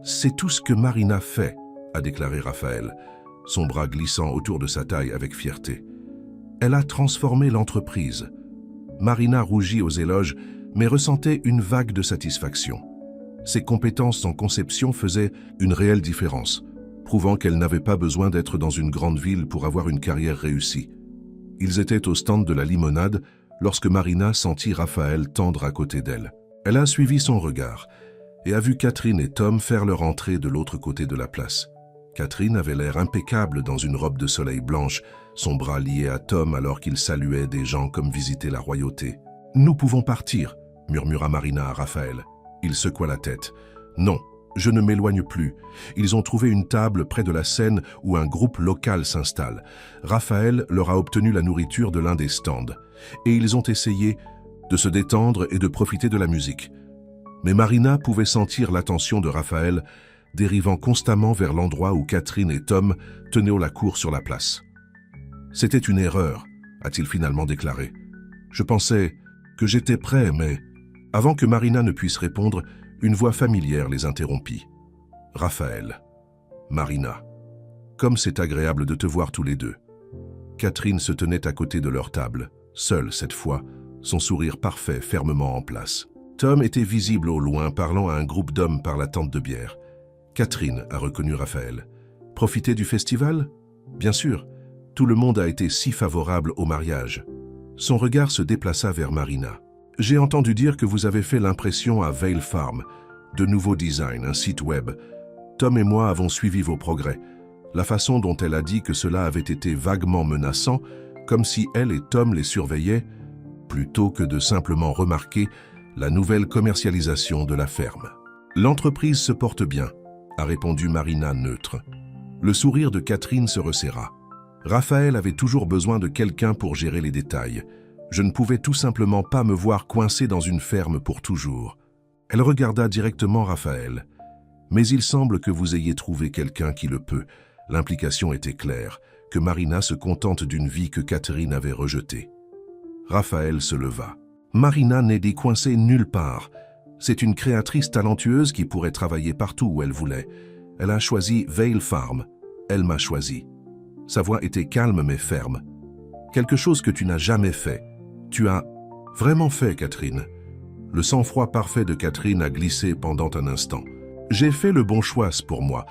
C'est tout ce que Marina fait, a déclaré Raphaël, son bras glissant autour de sa taille avec fierté. Elle a transformé l'entreprise. Marina rougit aux éloges, mais ressentait une vague de satisfaction. Ses compétences en conception faisaient une réelle différence, prouvant qu'elle n'avait pas besoin d'être dans une grande ville pour avoir une carrière réussie. Ils étaient au stand de la limonade lorsque Marina sentit Raphaël tendre à côté d'elle. Elle a suivi son regard et a vu Catherine et Tom faire leur entrée de l'autre côté de la place. Catherine avait l'air impeccable dans une robe de soleil blanche, son bras lié à Tom alors qu'il saluait des gens comme visiter la royauté. « Nous pouvons partir », murmura Marina à Raphaël. Il secoua la tête. « Non, je ne m'éloigne plus. » Ils ont trouvé une table près de la scène où un groupe local s'installe. Raphaël leur a obtenu la nourriture de l'un des stands. Et ils ont essayé de se détendre et de profiter de la musique. Mais Marina pouvait sentir l'attention de Raphaël dérivant constamment vers l'endroit où Catherine et Tom tenaient la cour sur la place. « C'était une erreur, » a-t-il finalement déclaré. « Je pensais que j'étais prêt, mais... » Avant que Marina ne puisse répondre, une voix familière les interrompit. « Raphaël, Marina, comme c'est agréable de te voir tous les deux. » Catherine se tenait à côté de leur table, seule cette fois, son sourire parfait fermement en place. Tom était visible au loin, parlant à un groupe d'hommes par la tente de bière. Catherine a reconnu Raphaël. « Profiter du festival ? Bien sûr, tout le monde a été si favorable au mariage. » Son regard se déplaça vers Marina. « J'ai entendu dire que vous avez fait l'impression à Vale Farm. de nouveaux designs, un site web. Tom et moi avons suivi vos progrès. La façon dont elle a dit que cela avait été vaguement menaçant, comme si elle et Tom les surveillaient, plutôt que de simplement remarquer la nouvelle commercialisation de la ferme. L'entreprise se porte bien, a répondu Marina neutre. Le sourire de Catherine se resserra. Raphaël avait toujours besoin de quelqu'un pour gérer les détails. Je ne pouvais tout simplement pas me voir coincé dans une ferme pour toujours. Elle regarda directement Raphaël. Mais il semble que vous ayez trouvé quelqu'un qui le peut. L'implication était claire, que Marina se contente d'une vie que Catherine avait rejetée. Raphaël se leva. Marina n'est décoincée nulle part. C'est une créatrice talentueuse qui pourrait travailler partout où elle voulait. Elle a choisi Vale Farm. Elle m'a choisi. Sa voix était calme mais ferme. Quelque chose que tu n'as jamais fait. Tu as vraiment fait, Catherine. Le sang-froid parfait de Catherine a glissé pendant un instant. J'ai fait le bon choix pour moi,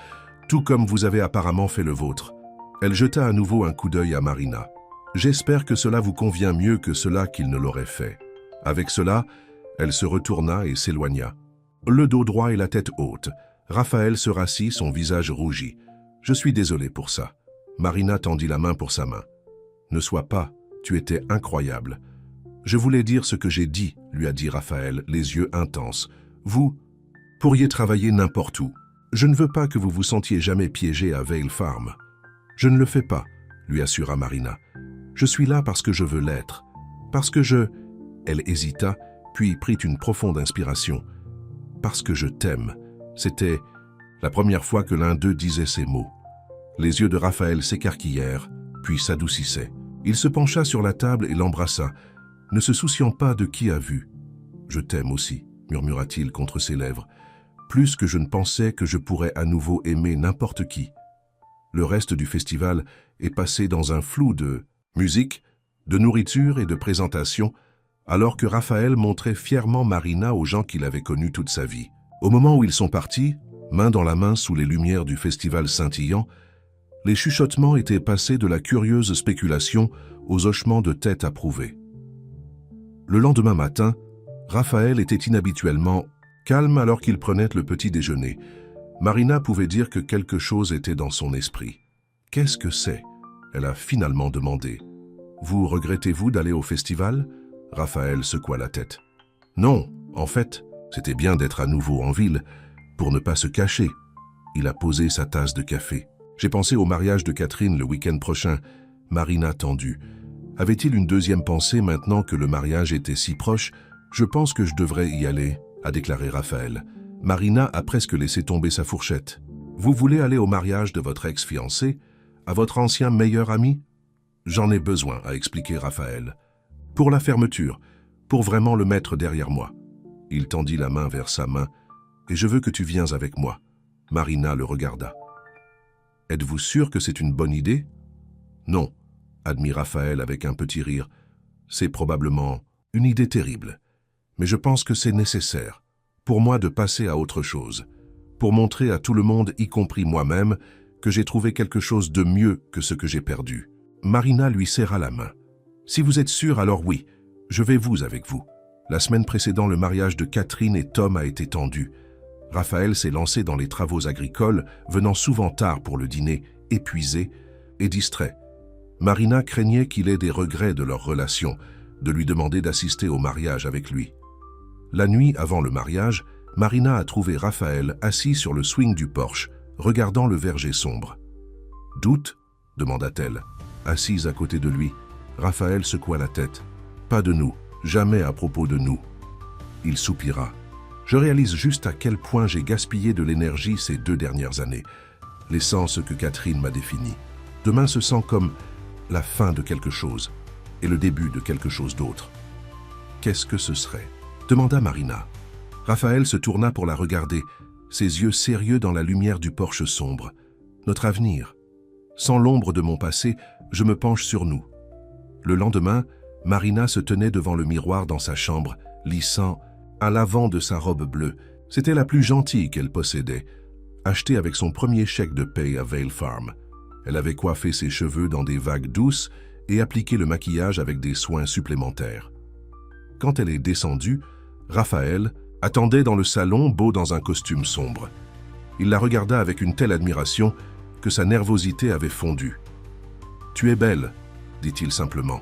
tout comme vous avez apparemment fait le vôtre. Elle jeta à nouveau un coup d'œil à Marina. J'espère que cela vous convient mieux que cela qu'il ne l'aurait fait. Avec cela, elle se retourna et s'éloigna. Le dos droit et la tête haute. Raphaël se rassit, son visage rougi. Je suis désolé pour ça. Marina tendit la main pour sa main. Ne sois pas, tu étais incroyable. Je voulais dire ce que j'ai dit, lui a dit Raphaël, les yeux intenses. Vous pourriez travailler n'importe où. Je ne veux pas que vous vous sentiez jamais piégé à Vale Farm. Je ne le fais pas, lui assura Marina. Je suis là parce que je veux l'être. Parce que je... Elle hésita, puis prit une profonde inspiration. Parce que je t'aime. C'était la première fois que l'un d'eux disait ces mots. Les yeux de Raphaël s'écarquillèrent, puis s'adoucissaient. Il se pencha sur la table et l'embrassa, ne se souciant pas de qui a vu. « Je t'aime aussi », murmura-t-il contre ses lèvres, « plus que je ne pensais que je pourrais à nouveau aimer n'importe qui. » Le reste du festival est passé dans un flou de musique, de nourriture et de présentation, alors que Raphaël montrait fièrement Marina aux gens qu'il avait connus toute sa vie. Au moment où ils sont partis, main dans la main sous les lumières du festival scintillant, les chuchotements étaient passés de la curieuse spéculation aux hochements de tête approuvés. Le lendemain matin, Raphaël était inhabituellement calme alors qu'il prenait le petit déjeuner. Marina pouvait dire que quelque chose était dans son esprit. « Qu'est-ce que c'est ?» Elle a finalement demandé. « Vous regrettez-vous d'aller au festival ?» Raphaël secoua la tête. « Non, en fait, c'était bien d'être à nouveau en ville, pour ne pas se cacher. » Il a posé sa tasse de café. « J'ai pensé au mariage de Catherine le week-end prochain. » Marina tendue. Avait-il une deuxième pensée maintenant que le mariage était si proche? « Je pense que je devrais y aller, » a déclaré Raphaël. Marina a presque laissé tomber sa fourchette. « Vous voulez aller au mariage de votre ex-fiancé, à votre ancien meilleur ami ?»« J'en ai besoin, » a expliqué Raphaël. « Pour la fermeture, pour vraiment le mettre derrière moi. » Il tendit la main vers sa main. « Et je veux que tu viennes avec moi. » Marina le regarda. « Êtes-vous sûr que c'est une bonne idée ?»« Non, » admit Raphaël avec un petit rire. « C'est probablement une idée terrible. Mais je pense que c'est nécessaire, pour moi de passer à autre chose, pour montrer à tout le monde, y compris moi-même, que j'ai trouvé quelque chose de mieux que ce que j'ai perdu. » Marina lui serra la main. « Si vous êtes sûr, alors oui, je vais avec vous. » La semaine précédant le mariage de Catherine et Tom a été tendue. Raphaël s'est lancé dans les travaux agricoles, venant souvent tard pour le dîner, épuisé et distrait. Marina craignait qu'il ait des regrets de leur relation, de lui demander d'assister au mariage avec lui. La nuit avant le mariage, Marina a trouvé Raphaël assis sur le swing du porche, regardant le verger sombre. « Doute ?» demanda-t-elle. Assise à côté de lui, Raphaël secoua la tête. « Pas de nous, jamais à propos de nous. » Il soupira. « Je réalise juste à quel point j'ai gaspillé de l'énergie ces 2 dernières années, laissant ce que Catherine m'a défini. Demain se sent comme la fin de quelque chose et le début de quelque chose d'autre. »« Qu'est-ce que ce serait ?» demanda Marina. Raphaël se tourna pour la regarder, ses yeux sérieux dans la lumière du porche sombre. « Notre avenir. Sans l'ombre de mon passé, je me penche sur nous. » Le lendemain, Marina se tenait devant le miroir dans sa chambre, lissant à l'avant de sa robe bleue. C'était la plus gentille qu'elle possédait, achetée avec son premier chèque de paye à Vale Farm. Elle avait coiffé ses cheveux dans des vagues douces et appliqué le maquillage avec des soins supplémentaires. Quand elle est descendue, Raphaël attendait dans le salon, beau dans un costume sombre. Il la regarda avec une telle admiration que sa nervosité avait fondu. « Tu es belle », dit-il simplement.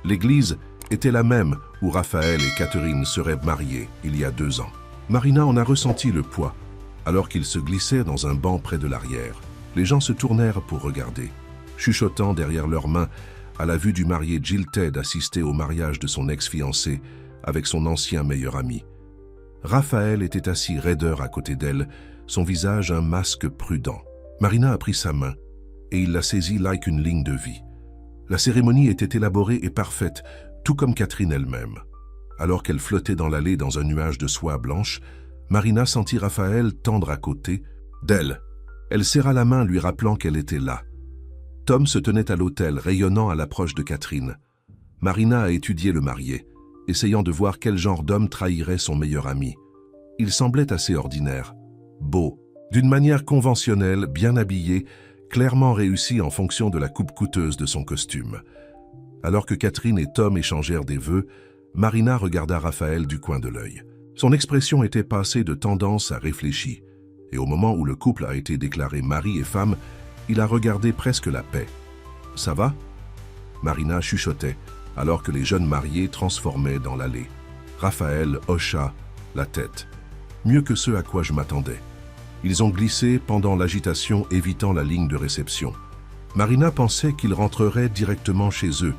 L'église était la même où Raphaël et Catherine seraient mariés il y a 2 ans. Marina en a ressenti le poids, alors qu'il se glissait dans un banc près de l'arrière. Les gens se tournèrent pour regarder, chuchotant derrière leurs mains à la vue du marié Jilted assister au mariage de son ex-fiancé avec son ancien meilleur ami. Raphaël était assis raideur à côté d'elle, son visage un masque prudent. Marina a pris sa main et il la saisit like une ligne de vie. La cérémonie était élaborée et parfaite, tout comme Catherine elle-même. Alors qu'elle flottait dans l'allée dans un nuage de soie blanche, Marina sentit Raphaël tendre à côté d'elle. Elle serra la main, lui rappelant qu'elle était là. Tom se tenait à l'autel, rayonnant à l'approche de Catherine. Marina a étudié le marié, essayant de voir quel genre d'homme trahirait son meilleur ami. Il semblait assez ordinaire, beau, d'une manière conventionnelle, bien habillé, clairement réussi en fonction de la coupe coûteuse de son costume. Alors que Catherine et Tom échangèrent des vœux, Marina regarda Raphaël du coin de l'œil. Son expression était passée de tendance à réfléchie, et au moment où le couple a été déclaré mari et femme, il a regardé presque la paix. « Ça va ?» Marina chuchotait, alors que les jeunes mariés transformaient dans l'allée. Raphaël hocha la tête. « Mieux que ce à quoi je m'attendais. » Ils ont glissé pendant l'agitation, évitant la ligne de réception. Marina pensait qu'ils rentreraient directement chez eux,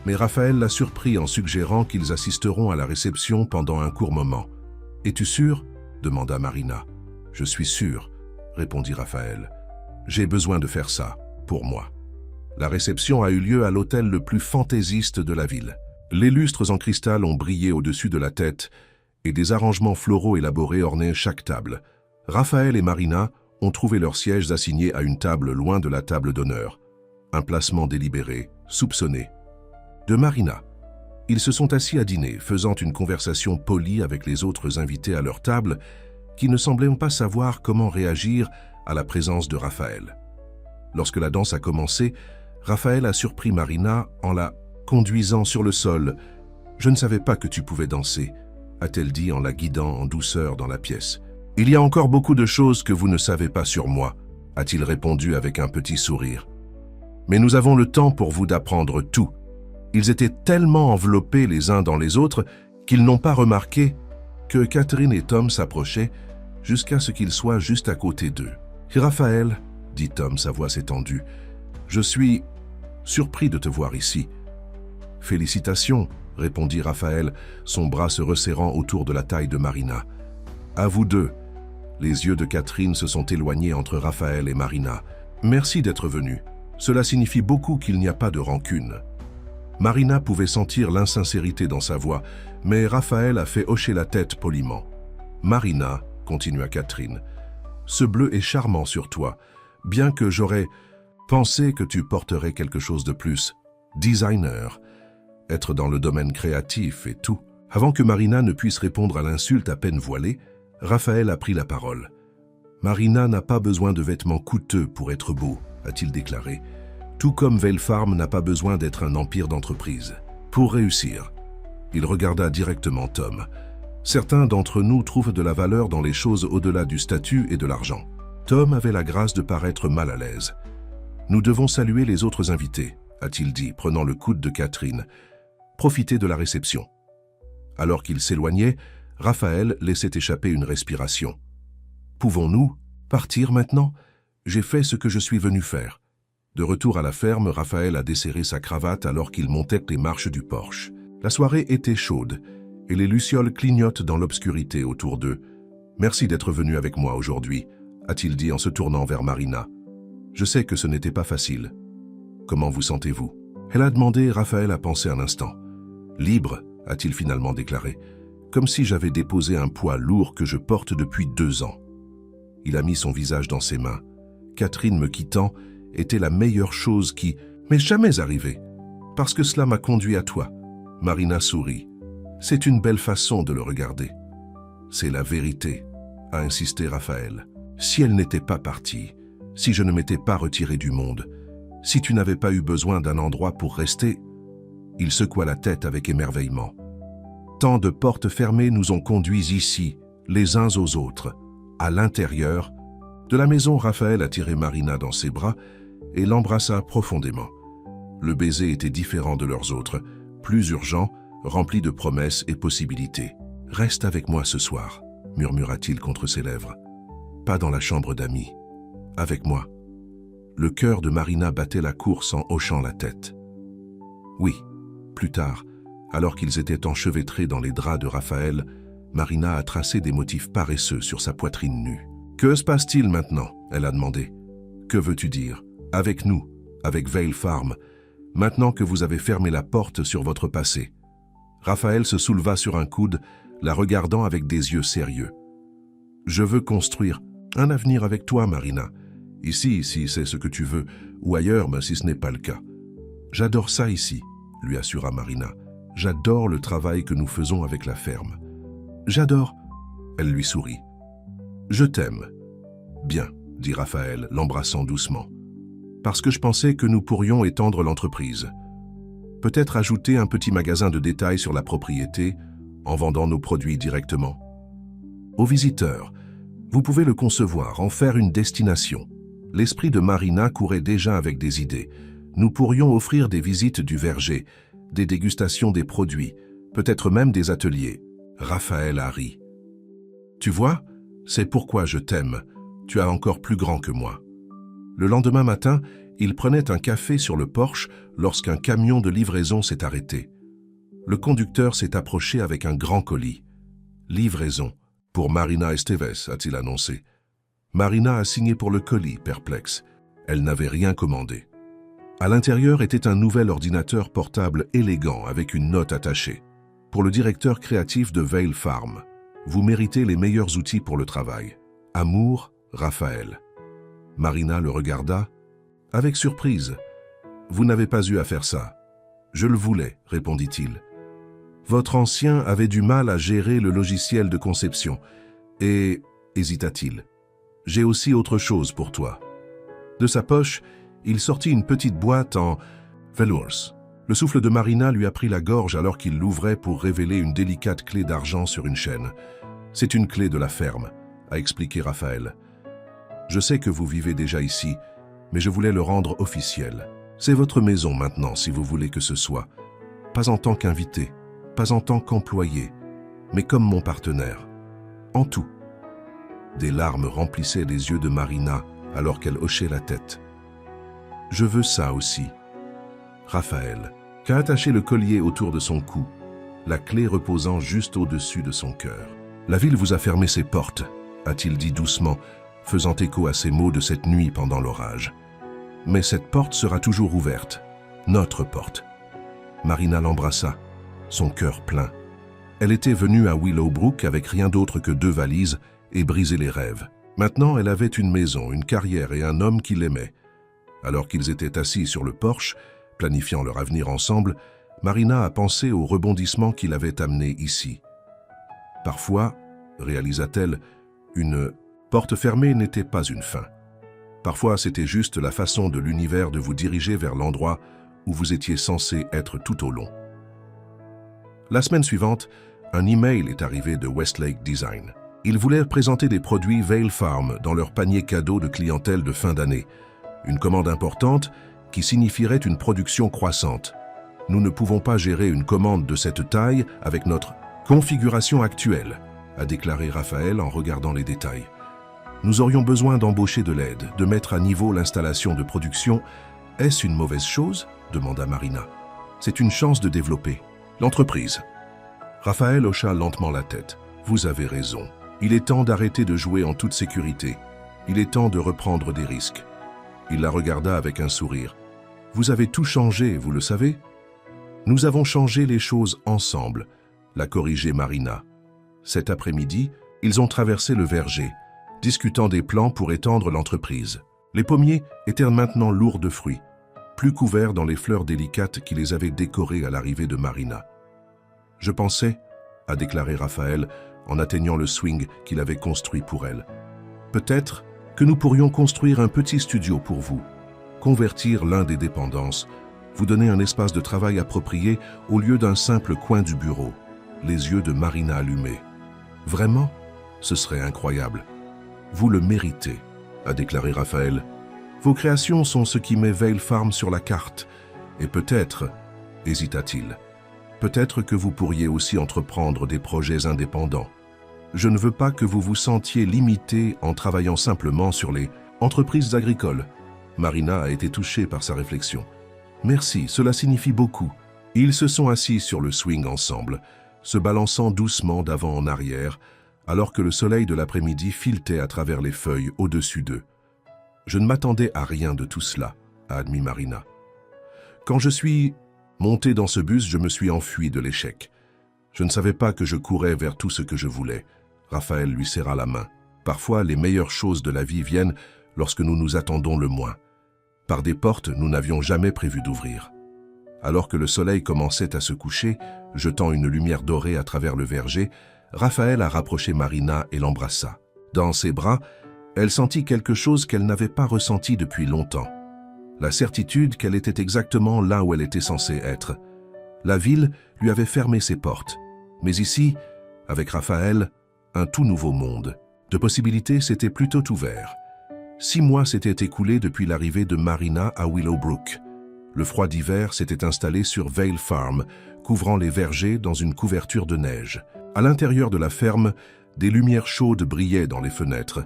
mais Raphaël l'a surpris en suggérant qu'ils assisteront à la réception pendant un court moment. « Es-tu sûr ?» demanda Marina. « Je suis sûr », répondit Raphaël. « J'ai besoin de faire ça, pour moi. » La réception a eu lieu à l'hôtel le plus fantaisiste de la ville. Les lustres en cristal ont brillé au-dessus de la tête et des arrangements floraux élaborés ornaient chaque table. Raphaël et Marina ont trouvé leurs sièges assignés à une table loin de la table d'honneur. Un placement délibéré, soupçonné. De Marina. Ils se sont assis à dîner, faisant une conversation polie avec les autres invités à leur table, qui ne semblaient pas savoir comment réagir à la présence de Raphaël. Lorsque la danse a commencé, Raphaël a surpris Marina en la conduisant sur le sol. « Je ne savais pas que tu pouvais danser », a-t-elle dit en la guidant en douceur dans la pièce. « Il y a encore beaucoup de choses que vous ne savez pas sur moi », a-t-il répondu avec un petit sourire. « Mais nous avons le temps pour vous d'apprendre tout. » Ils étaient tellement enveloppés les uns dans les autres qu'ils n'ont pas remarqué que Catherine et Tom s'approchaient jusqu'à ce qu'ils soient juste à côté d'eux. « Raphaël, » dit Tom, sa voix s'étendue, « je suis surpris de te voir ici. »« Félicitations, » répondit Raphaël, son bras se resserrant autour de la taille de Marina. « À vous deux. » Les yeux de Catherine se sont éloignés entre Raphaël et Marina. « Merci d'être venu. Cela signifie beaucoup qu'il n'y a pas de rancune. » Marina pouvait sentir l'insincérité dans sa voix, mais Raphaël a fait hocher la tête poliment. « Marina, » continua Catherine, « ce bleu est charmant sur toi, bien que j'aurais pensé que tu porterais quelque chose de plus. Designer, être dans le domaine créatif et tout. » Avant que Marina ne puisse répondre à l'insulte à peine voilée, Raphaël a pris la parole. « Marina n'a pas besoin de vêtements coûteux pour être beau, » a-t-il déclaré. Tout comme Vale Farm n'a pas besoin d'être un empire d'entreprise. Pour réussir, il regarda directement Tom. Certains d'entre nous trouvent de la valeur dans les choses au-delà du statut et de l'argent. Tom avait la grâce de paraître mal à l'aise. Nous devons saluer les autres invités, a-t-il dit, prenant le coude de Catherine. Profitez de la réception. Alors qu'il s'éloignait, Raphaël laissait échapper une respiration. Pouvons-nous partir maintenant? J'ai fait ce que je suis venu faire. De retour à la ferme, Raphaël a desserré sa cravate alors qu'il montait les marches du porche. La soirée était chaude et les lucioles clignotent dans l'obscurité autour d'eux. « Merci d'être venu avec moi aujourd'hui », a-t-il dit en se tournant vers Marina. « Je sais que ce n'était pas facile. Comment vous sentez-vous » Elle a demandé, Raphaël a pensé un instant. « Libre », a-t-il finalement déclaré, comme si j'avais déposé un poids lourd que je porte depuis 2 ans. Il a mis son visage dans ses mains. Catherine me quittant était la meilleure chose qui m'est jamais arrivée, parce que cela m'a conduit à toi. Marina sourit. C'est une belle façon de le regarder. C'est la vérité, a insisté Raphaël. Si elle n'était pas partie, si je ne m'étais pas retiré du monde, si tu n'avais pas eu besoin d'un endroit pour rester, il secoua la tête avec émerveillement. Tant de portes fermées nous ont conduits ici, les uns aux autres. À l'intérieur de la maison, Raphaël a tiré Marina dans ses bras et l'embrassa profondément. Le baiser était différent de leurs autres, plus urgent, rempli de promesses et possibilités. « Reste avec moi ce soir », murmura-t-il contre ses lèvres. « Pas dans la chambre d'amis. Avec moi. » Le cœur de Marina battait la course en hochant la tête. Oui, plus tard, alors qu'ils étaient enchevêtrés dans les draps de Raphaël, Marina a tracé des motifs paresseux sur sa poitrine nue. « Que se passe-t-il maintenant ?» elle a demandé. « Que veux-tu dire ? Avec nous, avec Vale Farm, maintenant que vous avez fermé la porte sur votre passé. » Raphaël se souleva sur un coude, la regardant avec des yeux sérieux. « Je veux construire un avenir avec toi, Marina. Ici, si c'est ce que tu veux, ou ailleurs, mais si ce n'est pas le cas. J'adore ça ici, » lui assura Marina. « J'adore le travail que nous faisons avec la ferme. »« J'adore. » Elle lui sourit. « Je t'aime. »« Bien, » dit Raphaël, l'embrassant doucement. « Parce que je pensais que nous pourrions étendre l'entreprise. Peut-être ajouter un petit magasin de détail sur la propriété, en vendant nos produits directement. Aux visiteurs, vous pouvez le concevoir, en faire une destination. » L'esprit de Marina courait déjà avec des idées. Nous pourrions offrir des visites du verger, des dégustations des produits, peut-être même des ateliers. Raphaël a ri. « Tu vois, c'est pourquoi je t'aime. Tu es encore plus grand que moi. » Le lendemain matin, il prenait un café sur le porche lorsqu'un camion de livraison s'est arrêté. Le conducteur s'est approché avec un grand colis. « Livraison, pour Marina Esteves », a-t-il annoncé. Marina a signé pour le colis, perplexe. Elle n'avait rien commandé. À l'intérieur était un nouvel ordinateur portable élégant avec une note attachée. Pour le directeur créatif de Vale Farm, vous méritez les meilleurs outils pour le travail. Amour, Raphaël. Marina le regarda avec surprise. Vous n'avez pas eu à faire ça. Je le voulais, répondit-il. Votre ancien avait du mal à gérer le logiciel de conception. Et, hésita-t-il, j'ai aussi autre chose pour toi. De sa poche, il sortit une petite boîte en velours. Le souffle de Marina lui a pris la gorge alors qu'il l'ouvrait pour révéler une délicate clé d'argent sur une chaîne. C'est une clé de la ferme, a expliqué Raphaël. Je sais que vous vivez déjà ici, mais je voulais le rendre officiel. C'est votre maison maintenant, si vous voulez que ce soit. Pas en tant qu'invité, pas en tant qu'employé, mais comme mon partenaire. En tout. Des larmes remplissaient les yeux de Marina alors qu'elle hochait la tête. Je veux ça aussi. Raphaël, qu'a attaché le collier autour de son cou, la clé reposant juste au-dessus de son cœur. La ville vous a fermé ses portes, a-t-il dit doucement, faisant écho à ses mots de cette nuit pendant l'orage. Mais cette porte sera toujours ouverte, notre porte. Marina l'embrassa, son cœur plein. Elle était venue à Willowbrook avec rien d'autre que 2 valises et briser les rêves. Maintenant, elle avait une maison, une carrière et un homme qui l'aimait. Alors qu'ils étaient assis sur le porche, planifiant leur avenir ensemble, Marina a pensé au rebondissement qui l'avait amené ici. Parfois, réalisa-t-elle, une porte fermée n'était pas une fin. Parfois, c'était juste la façon de l'univers de vous diriger vers l'endroit où vous étiez censé être tout au long. La semaine suivante, un email est arrivé de Westlake Design. Ils voulaient présenter des produits Vale Farm dans leur panier cadeau de clientèle de fin d'année. Une commande importante qui signifierait une production croissante. Nous ne pouvons pas gérer une commande de cette taille avec notre configuration actuelle, a déclaré Raphaël en regardant les détails. Nous aurions besoin d'embaucher de l'aide, de mettre à niveau l'installation de production. Est-ce une mauvaise chose ? Demanda Marina. C'est une chance de développer l'entreprise. Raphaël hocha lentement la tête. Vous avez raison. Il est temps d'arrêter de jouer en toute sécurité. Il est temps de reprendre des risques. Il la regarda avec un sourire. Vous avez tout changé, vous le savez ? Nous avons changé les choses ensemble, l'a corrigé Marina. Cet après-midi, ils ont traversé le verger, discutant des plans pour étendre l'entreprise. Les pommiers étaient maintenant lourds de fruits, plus couverts dans les fleurs délicates qui les avaient décorés à l'arrivée de Marina. « Je pensais, » a déclaré Raphaël en atteignant le swing qu'il avait construit pour elle. « Peut-être que nous pourrions construire un petit studio pour vous, convertir l'un des dépendances, vous donner un espace de travail approprié au lieu d'un simple coin du bureau. les yeux de Marina allumés. « Vraiment? Ce serait incroyable. Vous le méritez, a déclaré Raphaël. Vos créations sont ce qui met Vale Farm sur la carte. Et peut-être, hésita-t-il, peut-être que vous pourriez aussi entreprendre des projets indépendants. Je ne veux pas que vous vous sentiez limité en travaillant simplement sur les entreprises agricoles. » Marina a été touchée par sa réflexion. « Merci, cela signifie beaucoup. » Ils se sont assis sur le swing ensemble, se balançant doucement d'avant en arrière, alors que le soleil de l'après-midi filetait à travers les feuilles au-dessus d'eux. « Je ne m'attendais à rien de tout cela, » a admis Marina. « Quand je suis monté dans ce bus, je me suis enfui de l'échec. Je ne savais pas que je courais vers tout ce que je voulais. » Raphaël lui serra la main. « Parfois, les meilleures choses de la vie viennent lorsque nous nous attendons le moins. Par des portes, nous n'avions jamais prévu d'ouvrir. » Alors que le soleil commençait à se coucher, jetant une lumière dorée à travers le verger, Raphaël a rapproché Marina et l'embrassa. Dans ses bras, elle sentit quelque chose qu'elle n'avait pas ressenti depuis longtemps. La certitude qu'elle était exactement là où elle était censée être. La ville lui avait fermé ses portes. Mais ici, avec Raphaël, un tout nouveau monde de possibilités s'était plutôt ouvert. 6 mois s'étaient écoulés depuis l'arrivée de Marina à Willowbrook. Le froid d'hiver s'était installé sur Vale Farm, couvrant les vergers dans une couverture de neige. À l'intérieur de la ferme, des lumières chaudes brillaient dans les fenêtres,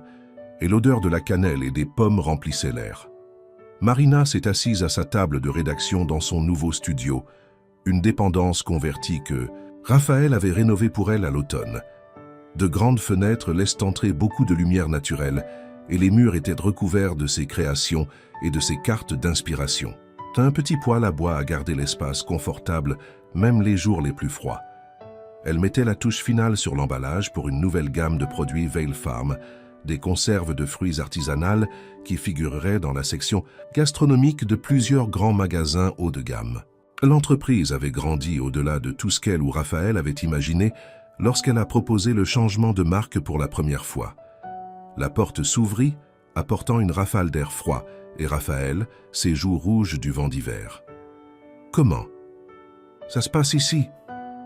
et l'odeur de la cannelle et des pommes remplissait l'air. Marina s'est assise à sa table de rédaction dans son nouveau studio, une dépendance convertie que Raphaël avait rénovée pour elle à l'automne. De grandes fenêtres laissent entrer beaucoup de lumière naturelle, et les murs étaient recouverts de ses créations et de ses cartes d'inspiration. Un petit poêle à bois a gardé l'espace confortable, même les jours les plus froids. Elle mettait la touche finale sur l'emballage pour une nouvelle gamme de produits Vale Farm, des conserves de fruits artisanales qui figureraient dans la section gastronomique de plusieurs grands magasins haut de gamme. L'entreprise avait grandi au-delà de tout ce qu'elle ou Raphaël avait imaginé lorsqu'elle a proposé le changement de marque pour la première fois. La porte s'ouvrit, apportant une rafale d'air froid, et Raphaël, ses joues rouges du vent d'hiver. « Comment? Ça se passe ici ?»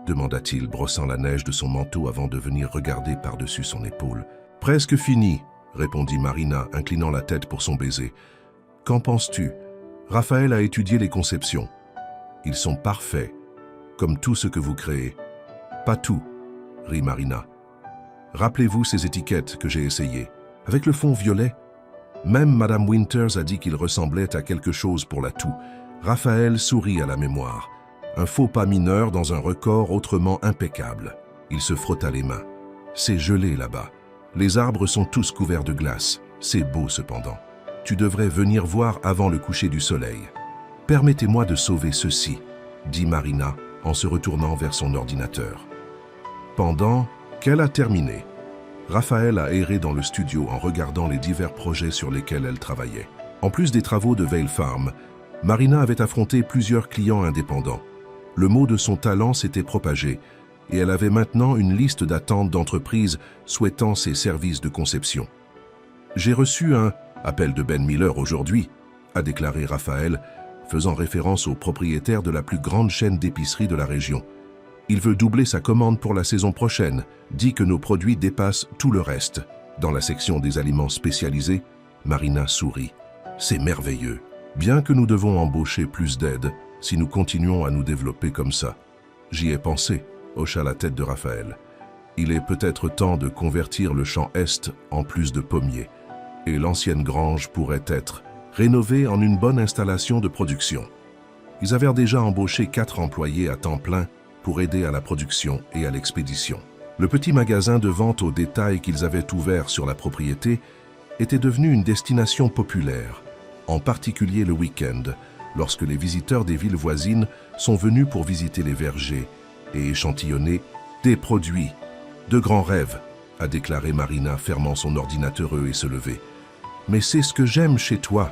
demanda-t-il, brossant la neige de son manteau avant de venir regarder par-dessus son épaule. « Presque fini, » répondit Marina, inclinant la tête pour son baiser. « Qu'en penses-tu? Raphaël a étudié les conceptions. Ils sont parfaits, comme tout ce que vous créez. »« Pas tout, » rit Marina. « Rappelez-vous ces étiquettes que j'ai essayées. Avec le fond violet, même Madame Winters a dit qu'il ressemblait à quelque chose pour la toux. » Raphaël sourit à la mémoire. Un faux pas mineur dans un record autrement impeccable. Il se frotta les mains. « C'est gelé là-bas. Les arbres sont tous couverts de glace. C'est beau cependant. Tu devrais venir voir avant le coucher du soleil. »« Permettez-moi de sauver ceci, » dit Marina en se retournant vers son ordinateur. Pendant qu'elle a terminé, Raphaël a erré dans le studio en regardant les divers projets sur lesquels elle travaillait. En plus des travaux de Vale Farm, Marina avait affronté plusieurs clients indépendants. Le mot de son talent s'était propagé et elle avait maintenant une liste d'attente d'entreprises souhaitant ses services de conception. « J'ai reçu un appel de Ben Miller aujourd'hui, » a déclaré Raphaël, faisant référence au propriétaire de la plus grande chaîne d'épicerie de la région. Il veut doubler sa commande pour la saison prochaine, dit que nos produits dépassent tout le reste. Dans la section des aliments spécialisés, Marina sourit. C'est merveilleux. Bien que nous devons embaucher plus d'aide si nous continuons à nous développer comme ça. J'y ai pensé, hocha la tête de Raphaël. Il est peut-être temps de convertir le champ Est en plus de pommiers, et l'ancienne grange pourrait être rénovée en une bonne installation de production. Ils avaient déjà embauché 4 employés à temps plein pour aider à la production et à l'expédition. Le petit magasin de vente au détail qu'ils avaient ouvert sur la propriété était devenu une destination populaire, en particulier le week-end, lorsque les visiteurs des villes voisines sont venus pour visiter les vergers et échantillonner des produits. De grands rêves, a déclaré Marina, fermant son ordinateur et se lever. Mais c'est ce que j'aime chez toi.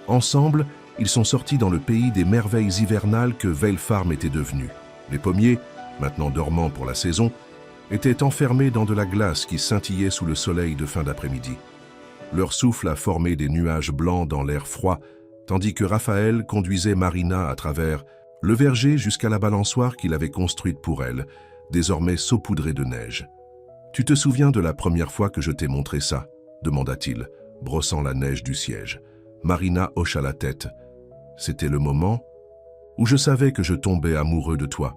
Ensemble, ils sont sortis dans le pays des merveilles hivernales que Vale Farm était devenu. Les pommiers, maintenant dormants pour la saison, étaient enfermés dans de la glace qui scintillait sous le soleil de fin d'après-midi. Leur souffle a formé des nuages blancs dans l'air froid, tandis que Raphaël conduisait Marina à travers le verger jusqu'à la balançoire qu'il avait construite pour elle, désormais saupoudrée de neige. « Tu te souviens de la première fois que je t'ai montré ça ?» demanda-t-il, brossant la neige du siège. Marina hocha la tête. « C'était le moment où je savais que je tombais amoureux de toi,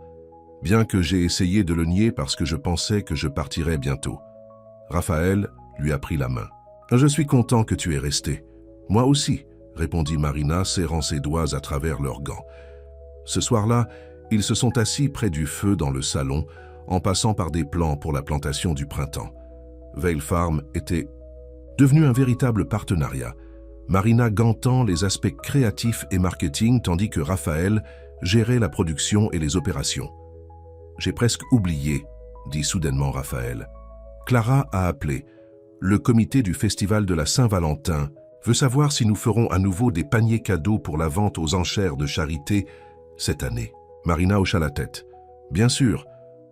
bien que j'ai essayé de le nier parce que je pensais que je partirais bientôt. » Raphaël lui a pris la main. « Je suis content que tu es resté. »« Moi aussi », répondit Marina, serrant ses doigts à travers leurs gants. Ce soir-là, ils se sont assis près du feu dans le salon, en passant par des plans pour la plantation du printemps. Vale Farm était devenu un véritable partenariat, Marina gantant les aspects créatifs et marketing tandis que Raphaël gérait la production et les opérations. « J'ai presque oublié », dit soudainement Raphaël. Clara a appelé. Le comité du festival de la Saint-Valentin veut savoir si nous ferons à nouveau des paniers cadeaux pour la vente aux enchères de charité cette année. Marina hocha la tête. « Bien sûr,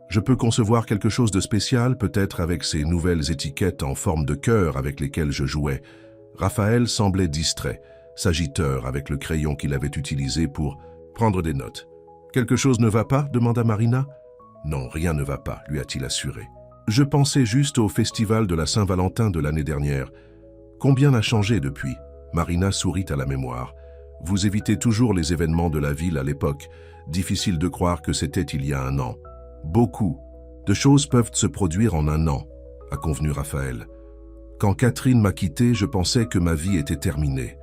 je peux concevoir quelque chose de spécial, peut-être avec ces nouvelles étiquettes en forme de cœur avec lesquelles je jouais. » Raphaël semblait distrait, s'agiteur avec le crayon qu'il avait utilisé pour prendre des notes. « Quelque chose ne va pas ?» demanda Marina. « Non, rien ne va pas », lui a-t-il assuré. « Je pensais juste au festival de la Saint-Valentin de l'année dernière. Combien a changé depuis ?» Marina sourit à la mémoire. « Vous évitez toujours les événements de la ville à l'époque. Difficile de croire que c'était il y a un an. Beaucoup de choses peuvent se produire en un an, a convenu Raphaël. Quand Catherine m'a quitté, je pensais que ma vie était terminée.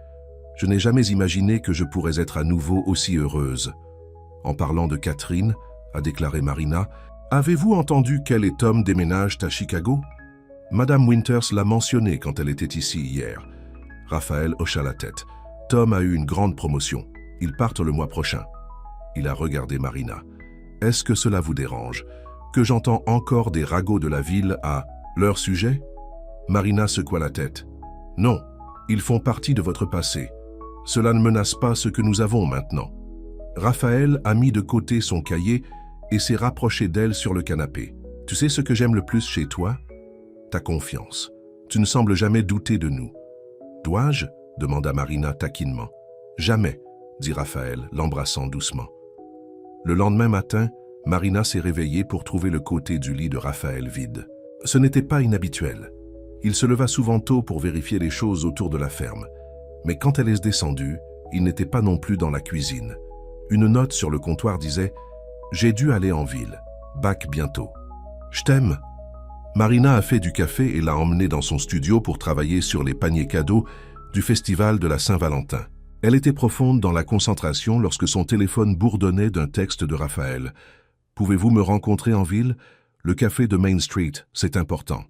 Je n'ai jamais imaginé que je pourrais être à nouveau aussi heureuse. » En parlant de Catherine, a déclaré Marina, « Avez-vous entendu qu'elle et Tom déménagent à Chicago ?» Madame Winters l'a mentionné quand elle était ici hier. Raphaël hocha la tête. « Tom a eu une grande promotion. Ils partent le mois prochain. » Il a regardé Marina. « Est-ce que cela vous dérange? Que j'entends encore des ragots de la ville à leur sujet ?» Marina secoua la tête. « Non, ils font partie de votre passé. Cela ne menace pas ce que nous avons maintenant. » Raphaël a mis de côté son cahier et s'est rapproché d'elle sur le canapé. « Tu sais ce que j'aime le plus chez toi? Ta confiance. Tu ne sembles jamais douter de nous. »« Dois-je » demanda Marina taquinement. « Jamais » dit Raphaël, l'embrassant doucement. Le lendemain matin, Marina s'est réveillée pour trouver le côté du lit de Raphaël vide. Ce n'était pas inhabituel. Il se leva souvent tôt pour vérifier les choses autour de la ferme. Mais quand elle est descendue, il n'était pas non plus dans la cuisine. Une note sur le comptoir disait « J'ai dû aller en ville. Bac bientôt. Je t'aime. » Marina a fait du café et l'a emmené dans son studio pour travailler sur les paniers cadeaux du festival de la Saint-Valentin. Elle était profonde dans la concentration lorsque son téléphone bourdonnait d'un texte de Raphaël. « Pouvez-vous me rencontrer en ville? Le café de Main Street, c'est important. »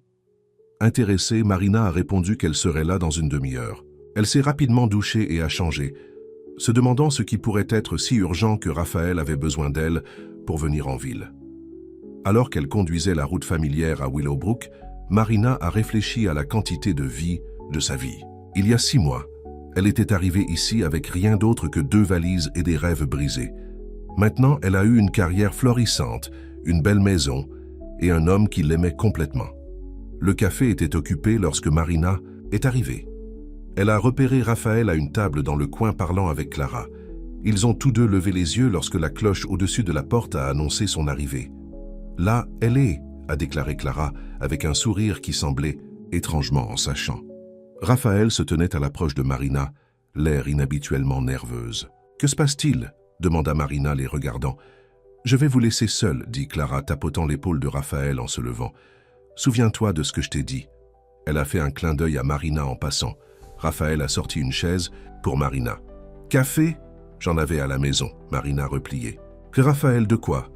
Intéressée, Marina a répondu qu'elle serait là dans une demi-heure. Elle s'est rapidement douchée et a changé, se demandant ce qui pourrait être si urgent que Raphaël avait besoin d'elle pour venir en ville. Alors qu'elle conduisait la route familière à Willowbrook, Marina a réfléchi à la quantité de vie de sa vie. Il y a 6 mois, elle était arrivée ici avec rien d'autre que 2 valises et des rêves brisés. Maintenant, elle a eu une carrière florissante, une belle maison et un homme qui l'aimait complètement. Le café était occupé lorsque Marina est arrivée. Elle a repéré Raphaël à une table dans le coin parlant avec Clara. Ils ont tous deux levé les yeux lorsque la cloche au-dessus de la porte a annoncé son arrivée. « Là, elle est », a déclaré Clara, avec un sourire qui semblait étrangement en sachant. Raphaël se tenait à l'approche de Marina, l'air inhabituellement nerveuse. « Que se passe-t-il » demanda Marina les regardant. « Je vais vous laisser seul, » dit Clara, tapotant l'épaule de Raphaël en se levant. « Souviens-toi de ce que je t'ai dit. » Elle a fait un clin d'œil à Marina en passant. Raphaël a sorti une chaise pour Marina. « Café ?» J'en avais à la maison, Marina repliait. « Que Raphaël de quoi ?»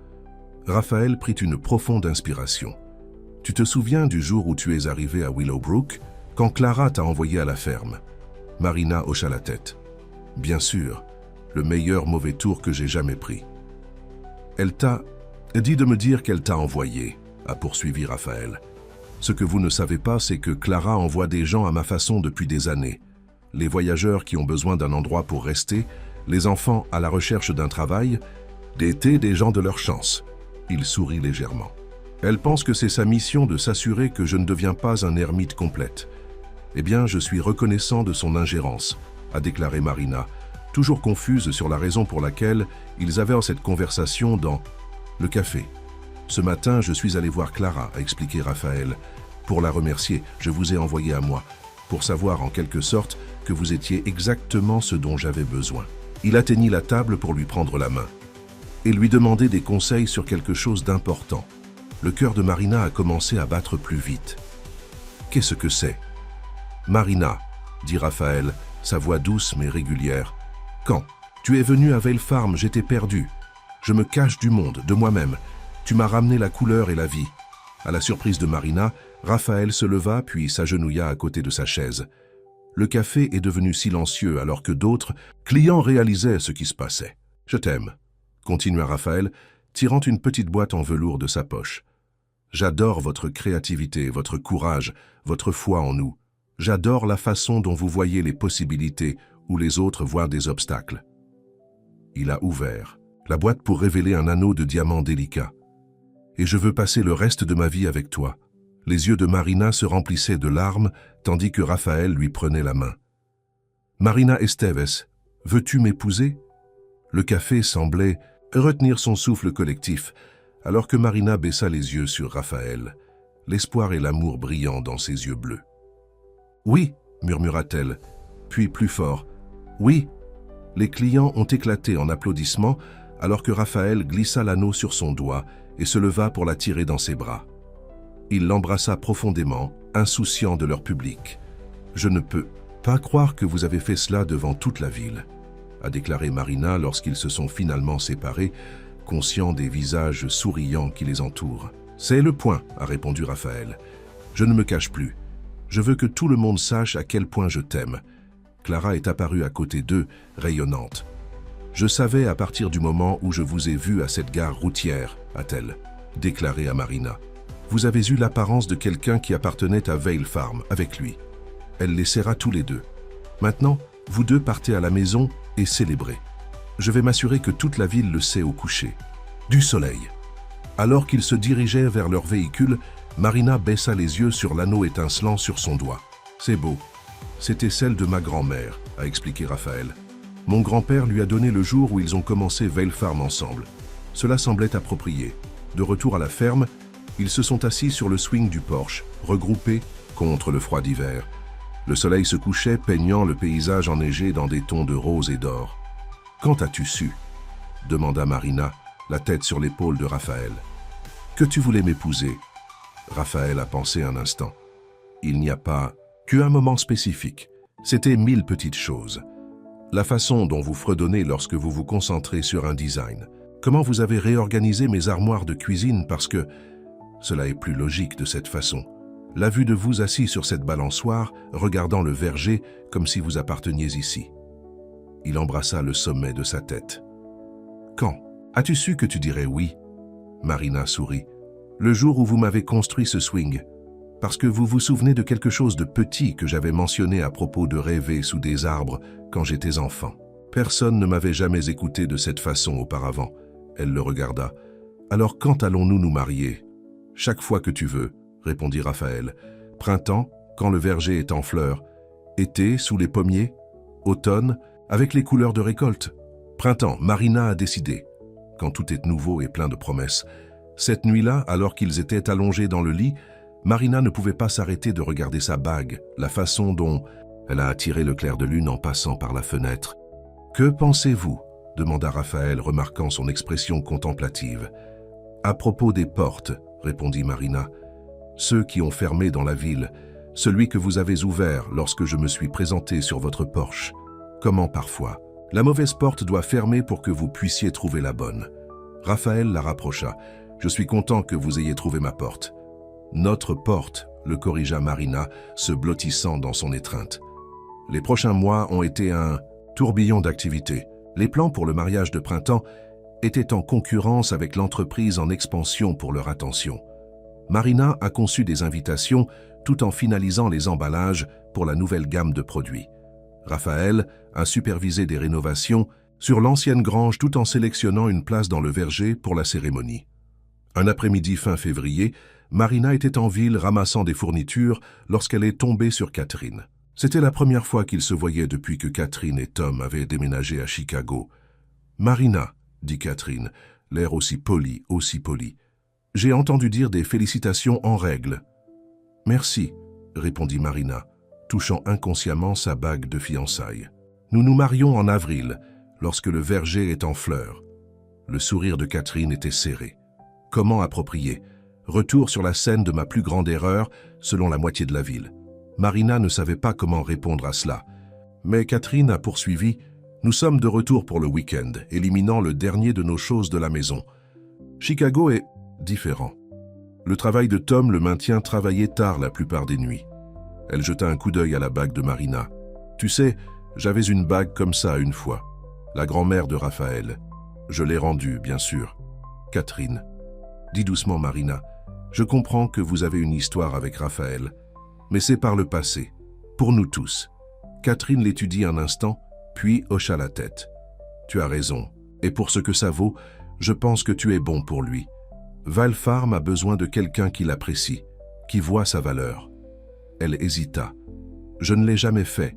Raphaël prit une profonde inspiration. « Tu te souviens du jour où tu es arrivé à Willowbrook, quand Clara t'a envoyé à la ferme ?» Marina hocha la tête. « Bien sûr, le meilleur mauvais tour que j'ai jamais pris. »« Elle t'a dit de me dire qu'elle t'a envoyé, » a poursuivi Raphaël. « Ce que vous ne savez pas, c'est que Clara envoie des gens à ma façon depuis des années. Les voyageurs qui ont besoin d'un endroit pour rester, les enfants à la recherche d'un travail, des gens de leur chance. » Il sourit légèrement. « Elle pense que c'est sa mission de s'assurer que je ne deviens pas un ermite complète. Eh bien, je suis reconnaissant de son ingérence, » a déclaré Marina, toujours confuse sur la raison pour laquelle ils avaient cette conversation dans le café. Ce matin, je suis allé voir Clara, a expliqué Raphaël. Pour la remercier, je vous ai envoyé à moi, pour savoir en quelque sorte que vous étiez exactement ce dont j'avais besoin. Il atteignit la table pour lui prendre la main et lui demander des conseils sur quelque chose d'important. Le cœur de Marina a commencé à battre plus vite. « Qu'est-ce que c'est ?»« Marina, » dit Raphaël, sa voix douce mais régulière. « Quand tu es venue à Vale Farm, j'étais perdu. Je me cache du monde, de moi-même. Tu m'as ramené la couleur et la vie. » À la surprise de Marina, Raphaël se leva puis s'agenouilla à côté de sa chaise. Le café est devenu silencieux alors que d'autres clients réalisaient ce qui se passait. « Je t'aime », continua Raphaël, tirant une petite boîte en velours de sa poche. « J'adore votre créativité, votre courage, votre foi en nous. J'adore la façon dont vous voyez les possibilités où les autres voient des obstacles. » Il a ouvert la boîte pour révéler un anneau de diamant délicat. « Et je veux passer le reste de ma vie avec toi. » Les yeux de Marina se remplissaient de larmes, tandis que Raphaël lui prenait la main. « Marina Esteves, veux-tu m'épouser ?» Le café semblait retenir son souffle collectif, alors que Marina baissa les yeux sur Raphaël, l'espoir et l'amour brillant dans ses yeux bleus. « Oui » murmura-t-elle, puis plus fort. « Oui » Les clients ont éclaté en applaudissements, alors que Raphaël glissa l'anneau sur son doigt et se leva pour la tirer dans ses bras. Il l'embrassa profondément, insouciant de leur public. « Je ne peux pas croire que vous avez fait cela devant toute la ville », a déclaré Marina lorsqu'ils se sont finalement séparés, conscients des visages souriants qui les entourent. « C'est le point », a répondu Raphaël. « Je ne me cache plus. Je veux que tout le monde sache à quel point je t'aime. » Clara est apparue à côté d'eux, rayonnante. « Je savais à partir du moment où je vous ai vu à cette gare routière, » a-t-elle déclaré à Marina. « Vous avez eu l'apparence de quelqu'un qui appartenait à Vale Farm avec lui. » Elle les serra tous les deux. « Maintenant, vous deux partez à la maison et célébrez. Je vais m'assurer que toute la ville le sait au coucher. » Du soleil. Alors qu'ils se dirigeaient vers leur véhicule, Marina baissa les yeux sur l'anneau étincelant sur son doigt. « C'est beau. C'était celle de ma grand-mère, » a expliqué Raphaël. « Mon grand-père lui a donné le jour où ils ont commencé Vale Farm ensemble. Cela semblait approprié. De retour à la ferme, ils se sont assis sur le swing du porche, regroupés contre le froid d'hiver. Le soleil se couchait, peignant le paysage enneigé dans des tons de rose et d'or. « Quand as-tu su ?» demanda Marina, la tête sur l'épaule de Raphaël. « Que tu voulais m'épouser ?» Raphaël a pensé un instant. « Il n'y a pas qu'un moment spécifique. C'était 1000 petites choses. La façon dont vous fredonnez lorsque vous vous concentrez sur un design. Comment vous avez réorganisé mes armoires de cuisine parce que cela est plus logique de cette façon. La vue de vous assis sur cette balançoire, regardant le verger comme si vous apparteniez ici. » Il embrassa le sommet de sa tête. « Quand as-tu su que tu dirais oui ?» Marina sourit. « Le jour où vous m'avez construit ce swing. Parce que vous vous souvenez de quelque chose de petit que j'avais mentionné à propos de rêver sous des arbres quand j'étais enfant. Personne ne m'avait jamais écouté de cette façon auparavant. » Elle le regarda. « Alors quand allons-nous nous marier ?»« Chaque fois que tu veux, » répondit Raphaël. « Printemps, quand le verger est en fleurs. Été, sous les pommiers. Automne, avec les couleurs de récolte. Printemps, Marina a décidé. Quand tout est nouveau et plein de promesses. Cette nuit-là, alors qu'ils étaient allongés dans le lit, Marina ne pouvait pas s'arrêter de regarder sa bague, la façon dont elle a attiré le clair de lune en passant par la fenêtre. « Que pensez-vous » demanda Raphaël, remarquant son expression contemplative. « À propos des portes, » répondit Marina. « Ceux qui ont fermé dans la ville, celui que vous avez ouvert lorsque je me suis présenté sur votre porche. Comment parfois la mauvaise porte doit fermer pour que vous puissiez trouver la bonne. » Raphaël la rapprocha. « Je suis content que vous ayez trouvé ma porte. »« Notre porte, » le corrigea Marina, se blottissant dans son étreinte. Les prochains mois ont été un tourbillon d'activités. Les plans pour le mariage de printemps étaient en concurrence avec l'entreprise en expansion pour leur attention. Marina a conçu des invitations tout en finalisant les emballages pour la nouvelle gamme de produits. Raphaël a supervisé des rénovations sur l'ancienne grange tout en sélectionnant une place dans le verger pour la cérémonie. Un après-midi fin février, Marina était en ville ramassant des fournitures lorsqu'elle est tombée sur Catherine. C'était la première fois qu'ils se voyaient depuis que Catherine et Tom avaient déménagé à Chicago. « Marina, » dit Catherine, l'air aussi poli, J'ai entendu dire des félicitations en règle. Merci, répondit Marina, touchant inconsciemment sa bague de fiançailles. Nous nous marions en avril, lorsque le verger est en fleurs. Le sourire de Catherine était serré. Comment approprier? Retour sur la scène de ma plus grande erreur, selon la moitié de la ville. Marina ne savait pas comment répondre à cela. Mais Catherine a poursuivi. Nous sommes de retour pour le week-end, éliminant le dernier de nos choses de la maison. Chicago est différent. Le travail de Tom le maintient travailler tard la plupart des nuits. Elle jeta un coup d'œil à la bague de Marina. Tu sais, j'avais une bague comme ça une fois. La grand-mère de Raphaël. Je l'ai rendue, bien sûr. Catherine. Dis doucement, Marina. Je comprends que vous avez une histoire avec Raphaël, mais c'est par le passé, pour nous tous. Catherine l'étudie un instant, puis hocha la tête. Tu as raison, et pour ce que ça vaut, je pense que tu es bon pour lui. Val Farm a besoin de quelqu'un qui l'apprécie, qui voit sa valeur. Elle hésita. Je ne l'ai jamais fait.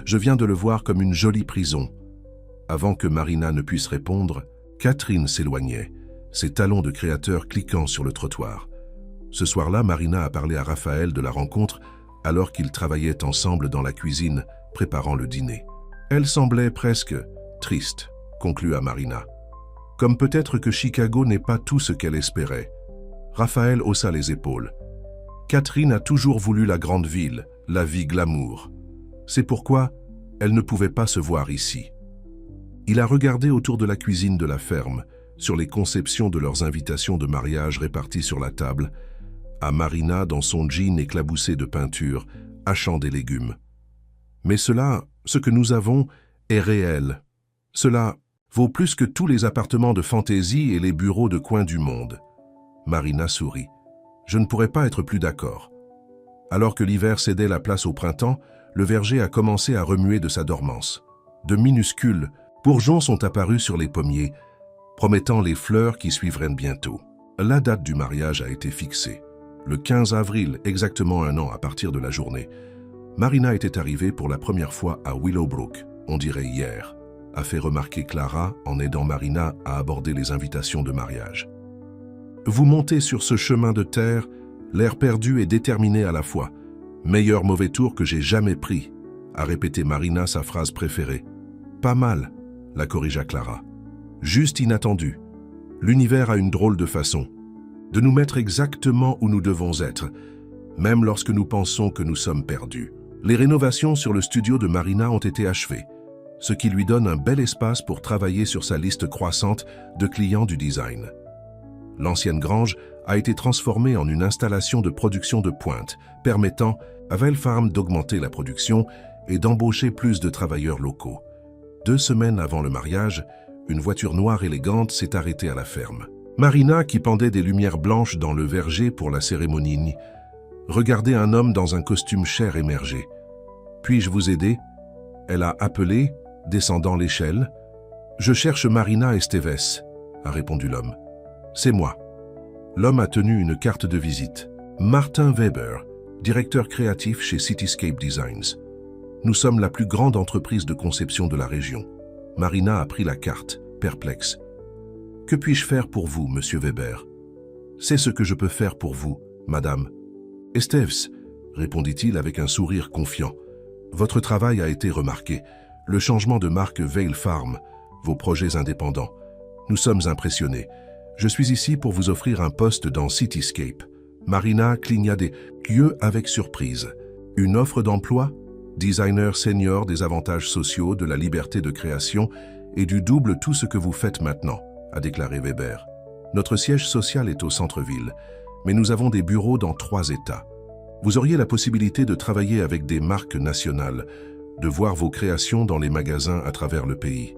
Je viens de le voir comme une jolie prison. Avant que Marina ne puisse répondre, Catherine s'éloignait, ses talons de créateur cliquant sur le trottoir. Ce soir-là, Marina a parlé à Raphaël de la rencontre alors qu'ils travaillaient ensemble dans la cuisine, préparant le dîner. Elle semblait presque triste, conclua Marina. Comme peut-être que Chicago n'est pas tout ce qu'elle espérait. Raphaël haussa les épaules. Catherine a toujours voulu la grande ville, la vie glamour. C'est pourquoi elle ne pouvait pas se voir ici. Il a regardé autour de la cuisine de la ferme, sur les conceptions de leurs invitations de mariage réparties sur la table, à Marina dans son jean éclaboussé de peinture, hachant des légumes. Mais cela, ce que nous avons, est réel. Cela vaut plus que tous les appartements de fantaisie et les bureaux de coin du monde. Marina sourit. Je ne pourrais pas être plus d'accord. Alors que l'hiver cédait la place au printemps, le verger a commencé à remuer de sa dormance. De minuscules bourgeons sont apparus sur les pommiers, promettant les fleurs qui suivraient bientôt. La date du mariage a été fixée. Le 15 avril, exactement un an à partir de la journée, Marina était arrivée pour la première fois à Willowbrook, on dirait hier, a fait remarquer Clara en aidant Marina à aborder les invitations de mariage. Vous montez sur ce chemin de terre, l'air perdu et déterminé à la fois. Meilleur mauvais tour que j'ai jamais pris, a répété Marina sa phrase préférée. Pas mal, la corrigea Clara. Juste inattendu. L'univers a une drôle de façon de nous mettre exactement où nous devons être, même lorsque nous pensons que nous sommes perdus. Les rénovations sur le studio de Marina ont été achevées, ce qui lui donne un bel espace pour travailler sur sa liste croissante de clients du design. L'ancienne grange a été transformée en une installation de production de pointe, permettant à Val Farm d'augmenter la production et d'embaucher plus de travailleurs locaux. 2 semaines avant le mariage, une voiture noire élégante s'est arrêtée à la ferme. Marina, qui pendait des lumières blanches dans le verger pour la cérémonie, regardait un homme dans un costume cher émerger. « Puis-je vous aider ?» Elle a appelé, descendant l'échelle. « Je cherche Marina Esteves », a répondu l'homme. « C'est moi. » L'homme a tenu une carte de visite. Martin Weber, directeur créatif chez Cityscape Designs. Nous sommes la plus grande entreprise de conception de la région. Marina a pris la carte, perplexe. Que puis-je faire pour vous, monsieur Weber? C'est ce que je peux faire pour vous, madame. Esteves, répondit-il avec un sourire confiant. Votre travail a été remarqué. Le changement de marque Vale Farm, vos projets indépendants. Nous sommes impressionnés. Je suis ici pour vous offrir un poste dans Cityscape. Marina cligna des yeux avec surprise. Une offre d'emploi? Designer senior des avantages sociaux, de la liberté de création et du double tout ce que vous faites maintenant, a déclaré Weber. Notre siège social est au centre-ville, mais nous avons des bureaux dans 3 États. Vous auriez la possibilité de travailler avec des marques nationales, de voir vos créations dans les magasins à travers le pays.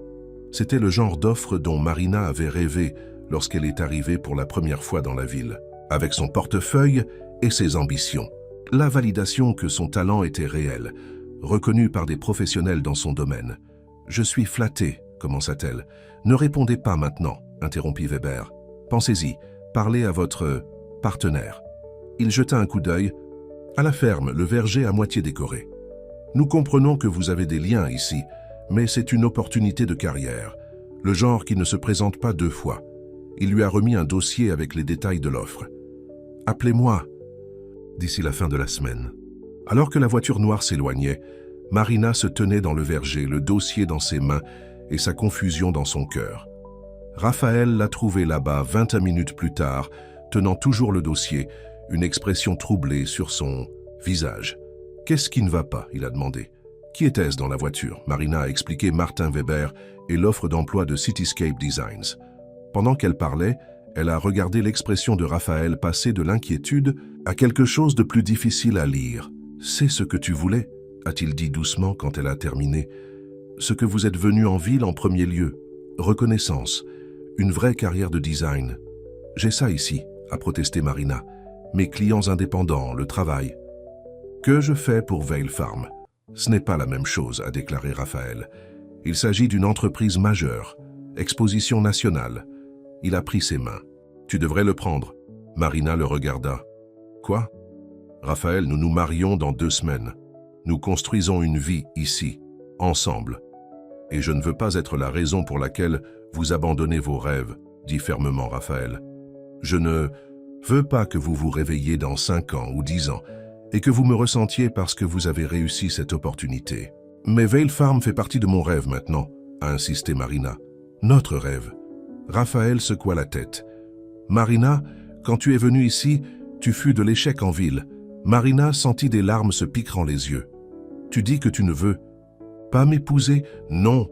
C'était le genre d'offre dont Marina avait rêvé lorsqu'elle est arrivée pour la première fois dans la ville, avec son portefeuille et ses ambitions. La validation que son talent était réel, reconnu par des professionnels dans son domaine. « Je suis flattée », commença-t-elle. « Ne répondez pas maintenant », interrompit Weber. « Pensez-y, parlez à votre partenaire. » Il jeta un coup d'œil. À la ferme, le verger à moitié décoré. « Nous comprenons que vous avez des liens ici, mais c'est une opportunité de carrière, le genre qui ne se présente pas 2 fois. Il lui a remis un dossier avec les détails de l'offre. « Appelez-moi d'ici la fin de la semaine. » Alors que la voiture noire s'éloignait, Marina se tenait dans le verger, le dossier dans ses mains et sa confusion dans son cœur. Raphaël l'a trouvée là-bas 21 minutes plus tard, tenant toujours le dossier, une expression troublée sur son visage. « Qu'est-ce qui ne va pas ?» il a demandé. « Qui était-ce dans la voiture ?» Marina a expliqué Martin Weber et l'offre d'emploi de Cityscape Designs. Pendant qu'elle parlait, elle a regardé l'expression de Raphaël passer de l'inquiétude à quelque chose de plus difficile à lire. « C'est ce que tu voulais ?» a-t-il dit doucement quand elle a terminé. « Ce que vous êtes venu en ville en premier lieu. Reconnaissance. Une vraie carrière de design. J'ai ça ici, » a protesté Marina. « Mes clients indépendants, le travail. » « Que je fais pour Vale Farm ? Ce n'est pas la même chose, » a déclaré Raphaël. « Il s'agit d'une entreprise majeure. Exposition nationale. » Il a pris ses mains. « Tu devrais le prendre. » Marina le regarda. « Quoi ? » « Raphaël, nous nous marions dans 2 semaines. Nous construisons une vie ici, ensemble. Et je ne veux pas être la raison pour laquelle vous abandonnez vos rêves, » dit fermement Raphaël. « Je ne veux pas que vous vous réveilliez dans 5 ans ou 10 ans et que vous me ressentiez parce que vous avez réussi cette opportunité. Mais Vale Farm fait partie de mon rêve maintenant, » a insisté Marina. « Notre rêve. » Raphaël secoua la tête. « Marina, quand tu es venue ici, tu fus de l'échec en ville. » Marina sentit des larmes se piquant les yeux. « Tu dis que tu ne veux pas m'épouser ? Non. »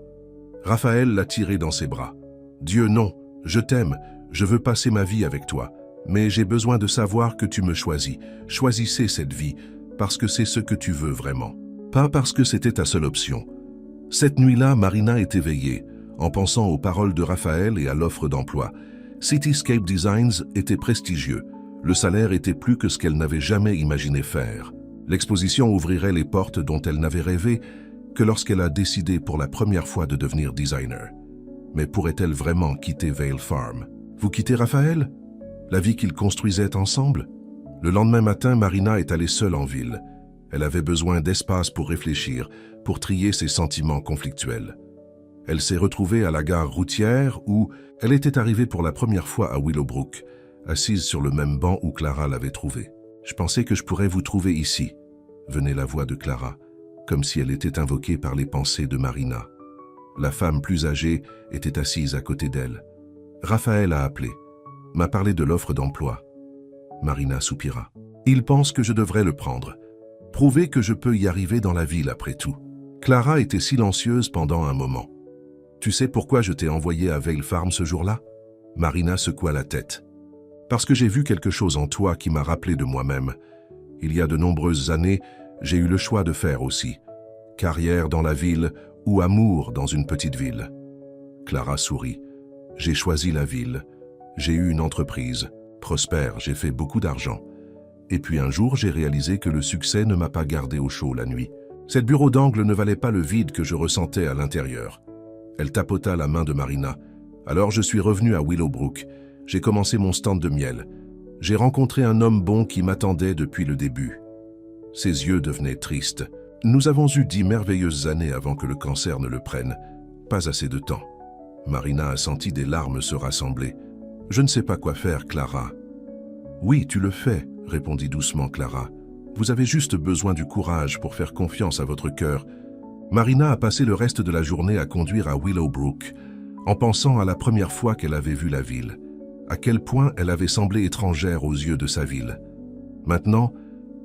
Raphaël l'a tiré dans ses bras. « Dieu, non. Je t'aime. Je veux passer ma vie avec toi. Mais j'ai besoin de savoir que tu me choisis. Choisissez cette vie, parce que c'est ce que tu veux vraiment. Pas parce que c'était ta seule option. » Cette nuit-là, Marina est éveillée, en pensant aux paroles de Raphaël et à l'offre d'emploi. Cityscape Designs était prestigieux. Le salaire était plus que ce qu'elle n'avait jamais imaginé faire. L'exposition ouvrirait les portes dont elle n'avait rêvé que lorsqu'elle a décidé pour la première fois de devenir designer. Mais pourrait-elle vraiment quitter Vale Farm? Vous quittez Raphaël? La vie qu'ils construisaient ensemble? Le lendemain matin, Marina est allée seule en ville. Elle avait besoin d'espace pour réfléchir, pour trier ses sentiments conflictuels. Elle s'est retrouvée à la gare routière où elle était arrivée pour la première fois à Willowbrook, assise sur le même banc où Clara l'avait trouvée. « Je pensais que je pourrais vous trouver ici », venait la voix de Clara, comme si elle était invoquée par les pensées de Marina. La femme plus âgée était assise à côté d'elle. Raphaël a appelé, m'a parlé de l'offre d'emploi. Marina soupira. « Il pense que je devrais le prendre. Prouver que je peux y arriver dans la ville après tout. » Clara était silencieuse pendant un moment. « Tu sais pourquoi je t'ai envoyé à Vale Farm ce jour-là » Marina secoua la tête. « Parce que j'ai vu quelque chose en toi qui m'a rappelé de moi-même. Il y a de nombreuses années, j'ai eu le choix de faire aussi. Carrière dans la ville ou amour dans une petite ville. » Clara sourit. « J'ai choisi la ville. J'ai eu une entreprise. Prospère, j'ai fait beaucoup d'argent. Et puis un jour, j'ai réalisé que le succès ne m'a pas gardé au chaud la nuit. Cette bureau d'angle ne valait pas le vide que je ressentais à l'intérieur. » Elle tapota la main de Marina. « Alors je suis revenu à Willowbrook. J'ai commencé mon stand de miel. J'ai rencontré un homme bon qui m'attendait depuis le début. » Ses yeux devenaient tristes. « Nous avons eu 10 merveilleuses années avant que le cancer ne le prenne. Pas assez de temps. » Marina a senti des larmes se rassembler. « Je ne sais pas quoi faire, Clara. »« Oui, tu le fais, » répondit doucement Clara. « Vous avez juste besoin du courage pour faire confiance à votre cœur. » Marina a passé le reste de la journée à conduire à Willowbrook, en pensant à la première fois qu'elle avait vu la ville, à quel point elle avait semblé étrangère aux yeux de sa ville. Maintenant,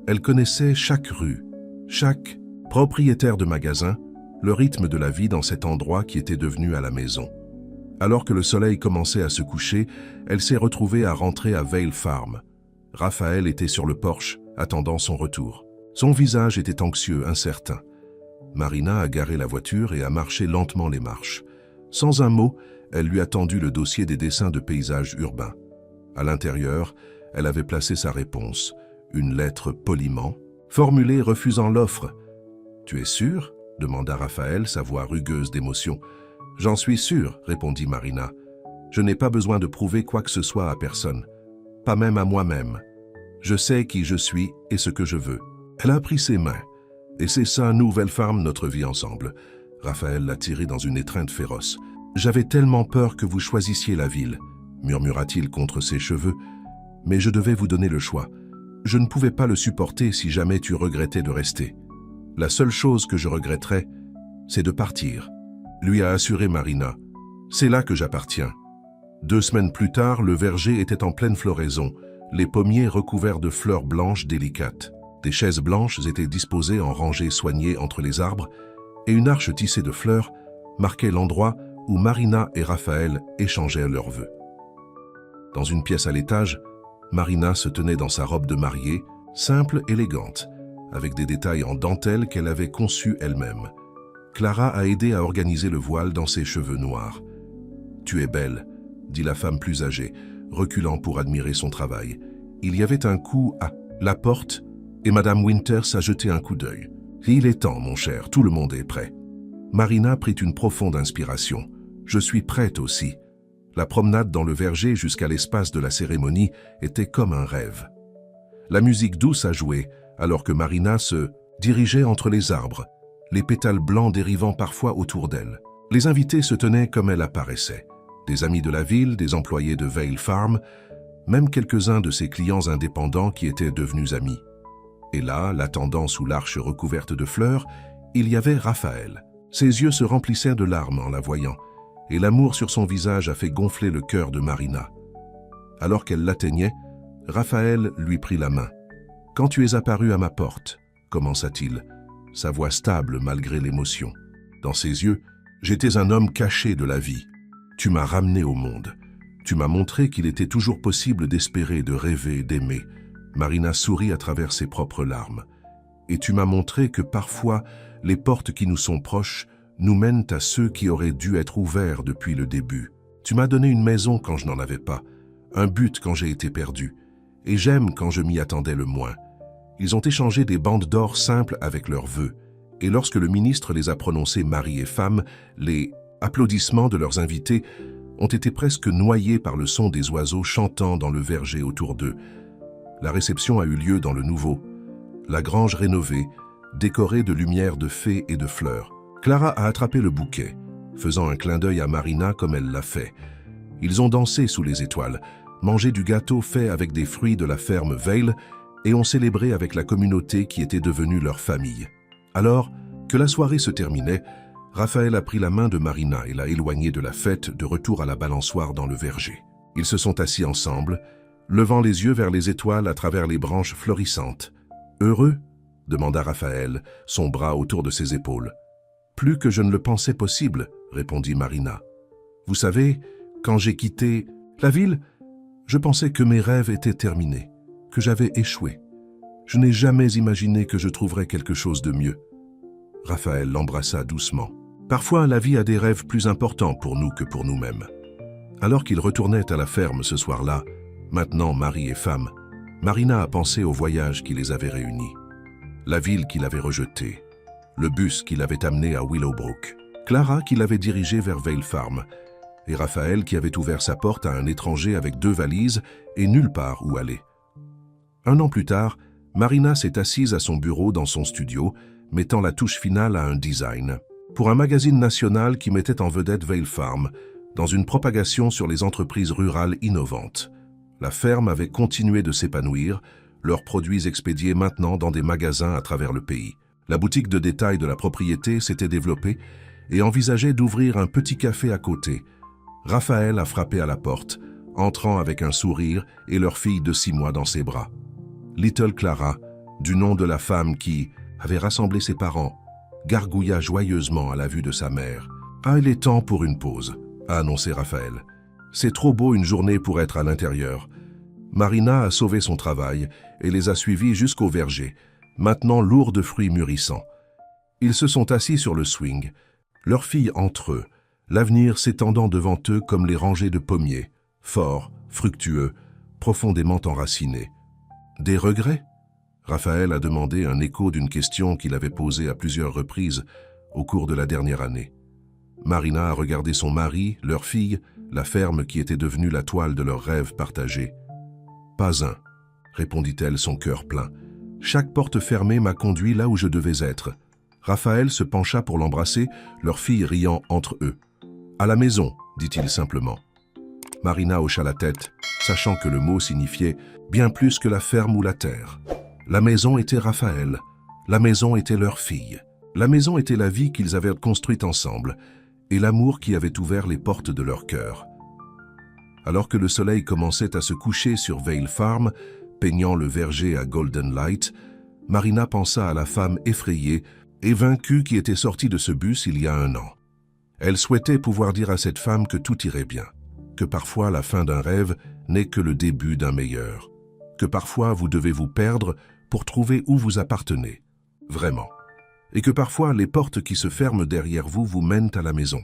elle connaissait chaque rue, chaque propriétaire de magasin, le rythme de la vie dans cet endroit qui était devenu à la maison. Alors que le soleil commençait à se coucher, elle s'est retrouvée à rentrer à Vale Farm. Raphaël était sur le porche, attendant son retour. Son visage était anxieux, incertain. Marina a garé la voiture et a marché lentement les marches. Sans un mot, elle lui a tendu le dossier des dessins de paysages urbains. À l'intérieur, elle avait placé sa réponse, une lettre poliment, formulée refusant l'offre. « Tu es sûr ?» demanda Raphaël, sa voix rugueuse d'émotion. « J'en suis sûr, » répondit Marina. « Je n'ai pas besoin de prouver quoi que ce soit à personne, pas même à moi-même. Je sais qui je suis et ce que je veux. » Elle a pris ses mains. « Et c'est ça, Nouvelle Farm, notre vie ensemble. » Raphaël l'a tiré dans une étreinte féroce. « J'avais tellement peur que vous choisissiez la ville. murmura-t-il contre ses cheveux, mais je devais vous donner le choix. Je ne pouvais pas le supporter si jamais tu regrettais de rester. La seule chose que je regretterais, c'est de partir, lui a assuré Marina. C'est là que j'appartiens. 2 semaines plus tard, le verger était en pleine floraison, les pommiers recouverts de fleurs blanches délicates. Des chaises blanches étaient disposées en rangées soignées entre les arbres, et une arche tissée de fleurs marquait l'endroit où Marina et Raphaël échangeaient leurs vœux. Dans une pièce à l'étage, Marina se tenait dans sa robe de mariée, simple, élégante, avec des détails en dentelle qu'elle avait conçus elle-même. Clara a aidé à organiser le voile dans ses cheveux noirs. « Tu es belle », dit la femme plus âgée, reculant pour admirer son travail. Il y avait un coup à la porte et Madame Winters a jeté un coup d'œil. « Il est temps, mon cher, tout le monde est prêt. » Marina prit une profonde inspiration. « Je suis prête aussi. » La promenade dans le verger jusqu'à l'espace de la cérémonie était comme un rêve. La musique douce a joué, alors que Marina se dirigeait entre les arbres, les pétales blancs dérivant parfois autour d'elle. Les invités se tenaient comme elle apparaissait. Des amis de la ville, des employés de Vale Farm, même quelques-uns de ses clients indépendants qui étaient devenus amis. Et là, l'attendant sous l'arche recouverte de fleurs, il y avait Raphaël. Ses yeux se remplissaient de larmes en la voyant, et l'amour sur son visage a fait gonfler le cœur de Marina. Alors qu'elle l'atteignait, Raphaël lui prit la main. « Quand tu es apparu à ma porte, commença-t-il, sa voix stable malgré l'émotion. Dans ses yeux, j'étais un homme caché de la vie. Tu m'as ramené au monde. Tu m'as montré qu'il était toujours possible d'espérer, de rêver, d'aimer. » Marina sourit à travers ses propres larmes. « Et tu m'as montré que parfois, les portes qui nous sont proches nous mènent à ceux qui auraient dû être ouverts depuis le début. Tu m'as donné une maison quand je n'en avais pas, un but quand j'ai été perdu, et j'aime quand je m'y attendais le moins. » Ils ont échangé des bandes d'or simples avec leurs vœux, et lorsque le ministre les a prononcés mari et femme, les applaudissements de leurs invités ont été presque noyés par le son des oiseaux chantant dans le verger autour d'eux. La réception a eu lieu dans le nouveau, la grange rénovée, décorée de lumières de fées et de fleurs. Clara a attrapé le bouquet, faisant un clin d'œil à Marina comme elle l'a fait. Ils ont dansé sous les étoiles, mangé du gâteau fait avec des fruits de la ferme Vale et ont célébré avec la communauté qui était devenue leur famille. Alors que la soirée se terminait, Raphaël a pris la main de Marina et l'a éloignée de la fête de retour à la balançoire dans le verger. Ils se sont assis ensemble, levant les yeux vers les étoiles à travers les branches florissantes. « Heureux ?» demanda Raphaël, son bras autour de ses épaules. « Plus que je ne le pensais possible, » répondit Marina. « Vous savez, quand j'ai quitté la ville, je pensais que mes rêves étaient terminés, que j'avais échoué. Je n'ai jamais imaginé que je trouverais quelque chose de mieux. » Raphaël l'embrassa doucement. « Parfois, la vie a des rêves plus importants pour nous que pour nous-mêmes. » Alors qu'ils retournaient à la ferme ce soir-là, maintenant mari et femme, Marina a pensé au voyage qui les avait réunis. La ville qu'il avait rejetée, le bus qui l'avait amené à Willowbrook, Clara qui l'avait dirigé vers Vale Farm, et Raphaël qui avait ouvert sa porte à un étranger avec 2 valises et nulle part où aller. 1 an plus tard, Marina s'est assise à son bureau dans son studio, mettant la touche finale à un design, pour un magazine national qui mettait en vedette Vale Farm, dans une propagation sur les entreprises rurales innovantes. La ferme avait continué de s'épanouir, leurs produits expédiés maintenant dans des magasins à travers le pays. La boutique de détail de la propriété s'était développée et envisageait d'ouvrir un petit café à côté. Raphaël a frappé à la porte, entrant avec un sourire et leur fille de 6 mois dans ses bras. Little Clara, du nom de la femme qui avait rassemblé ses parents, gargouilla joyeusement à la vue de sa mère. « Ah, il est temps pour une pause », a annoncé Raphaël. « C'est trop beau une journée pour être à l'intérieur. » Marina a sauvé son travail et les a suivis jusqu'au verger, maintenant lourd de fruits mûrissants. Ils se sont assis sur le swing, leurs filles entre eux, l'avenir s'étendant devant eux comme les rangées de pommiers, forts, fructueux, profondément enracinés. « Des regrets ?» Raphaël a demandé un écho d'une question qu'il avait posée à plusieurs reprises au cours de la dernière année. Marina a regardé son mari, leur fille, la ferme qui était devenue la toile de leurs rêves partagés. « Pas un, » répondit-elle, son cœur plein. « Chaque porte fermée m'a conduit là où je devais être. » Raphaël se pencha pour l'embrasser, leur fille riant entre eux. « À la maison, dit-il simplement. » Marina hocha la tête, sachant que le mot signifiait bien plus que la ferme ou la terre. La maison était Raphaël. La maison était leur fille. La maison était la vie qu'ils avaient construite ensemble et l'amour qui avait ouvert les portes de leur cœur. Alors que le soleil commençait à se coucher sur Vale Farm, peignant le verger à Golden Light, Marina pensa à la femme effrayée et vaincue qui était sortie de ce bus il y a 1 an. Elle souhaitait pouvoir dire à cette femme que tout irait bien, que parfois la fin d'un rêve n'est que le début d'un meilleur, que parfois vous devez vous perdre pour trouver où vous appartenez, vraiment, et que parfois les portes qui se ferment derrière vous vous mènent à la maison.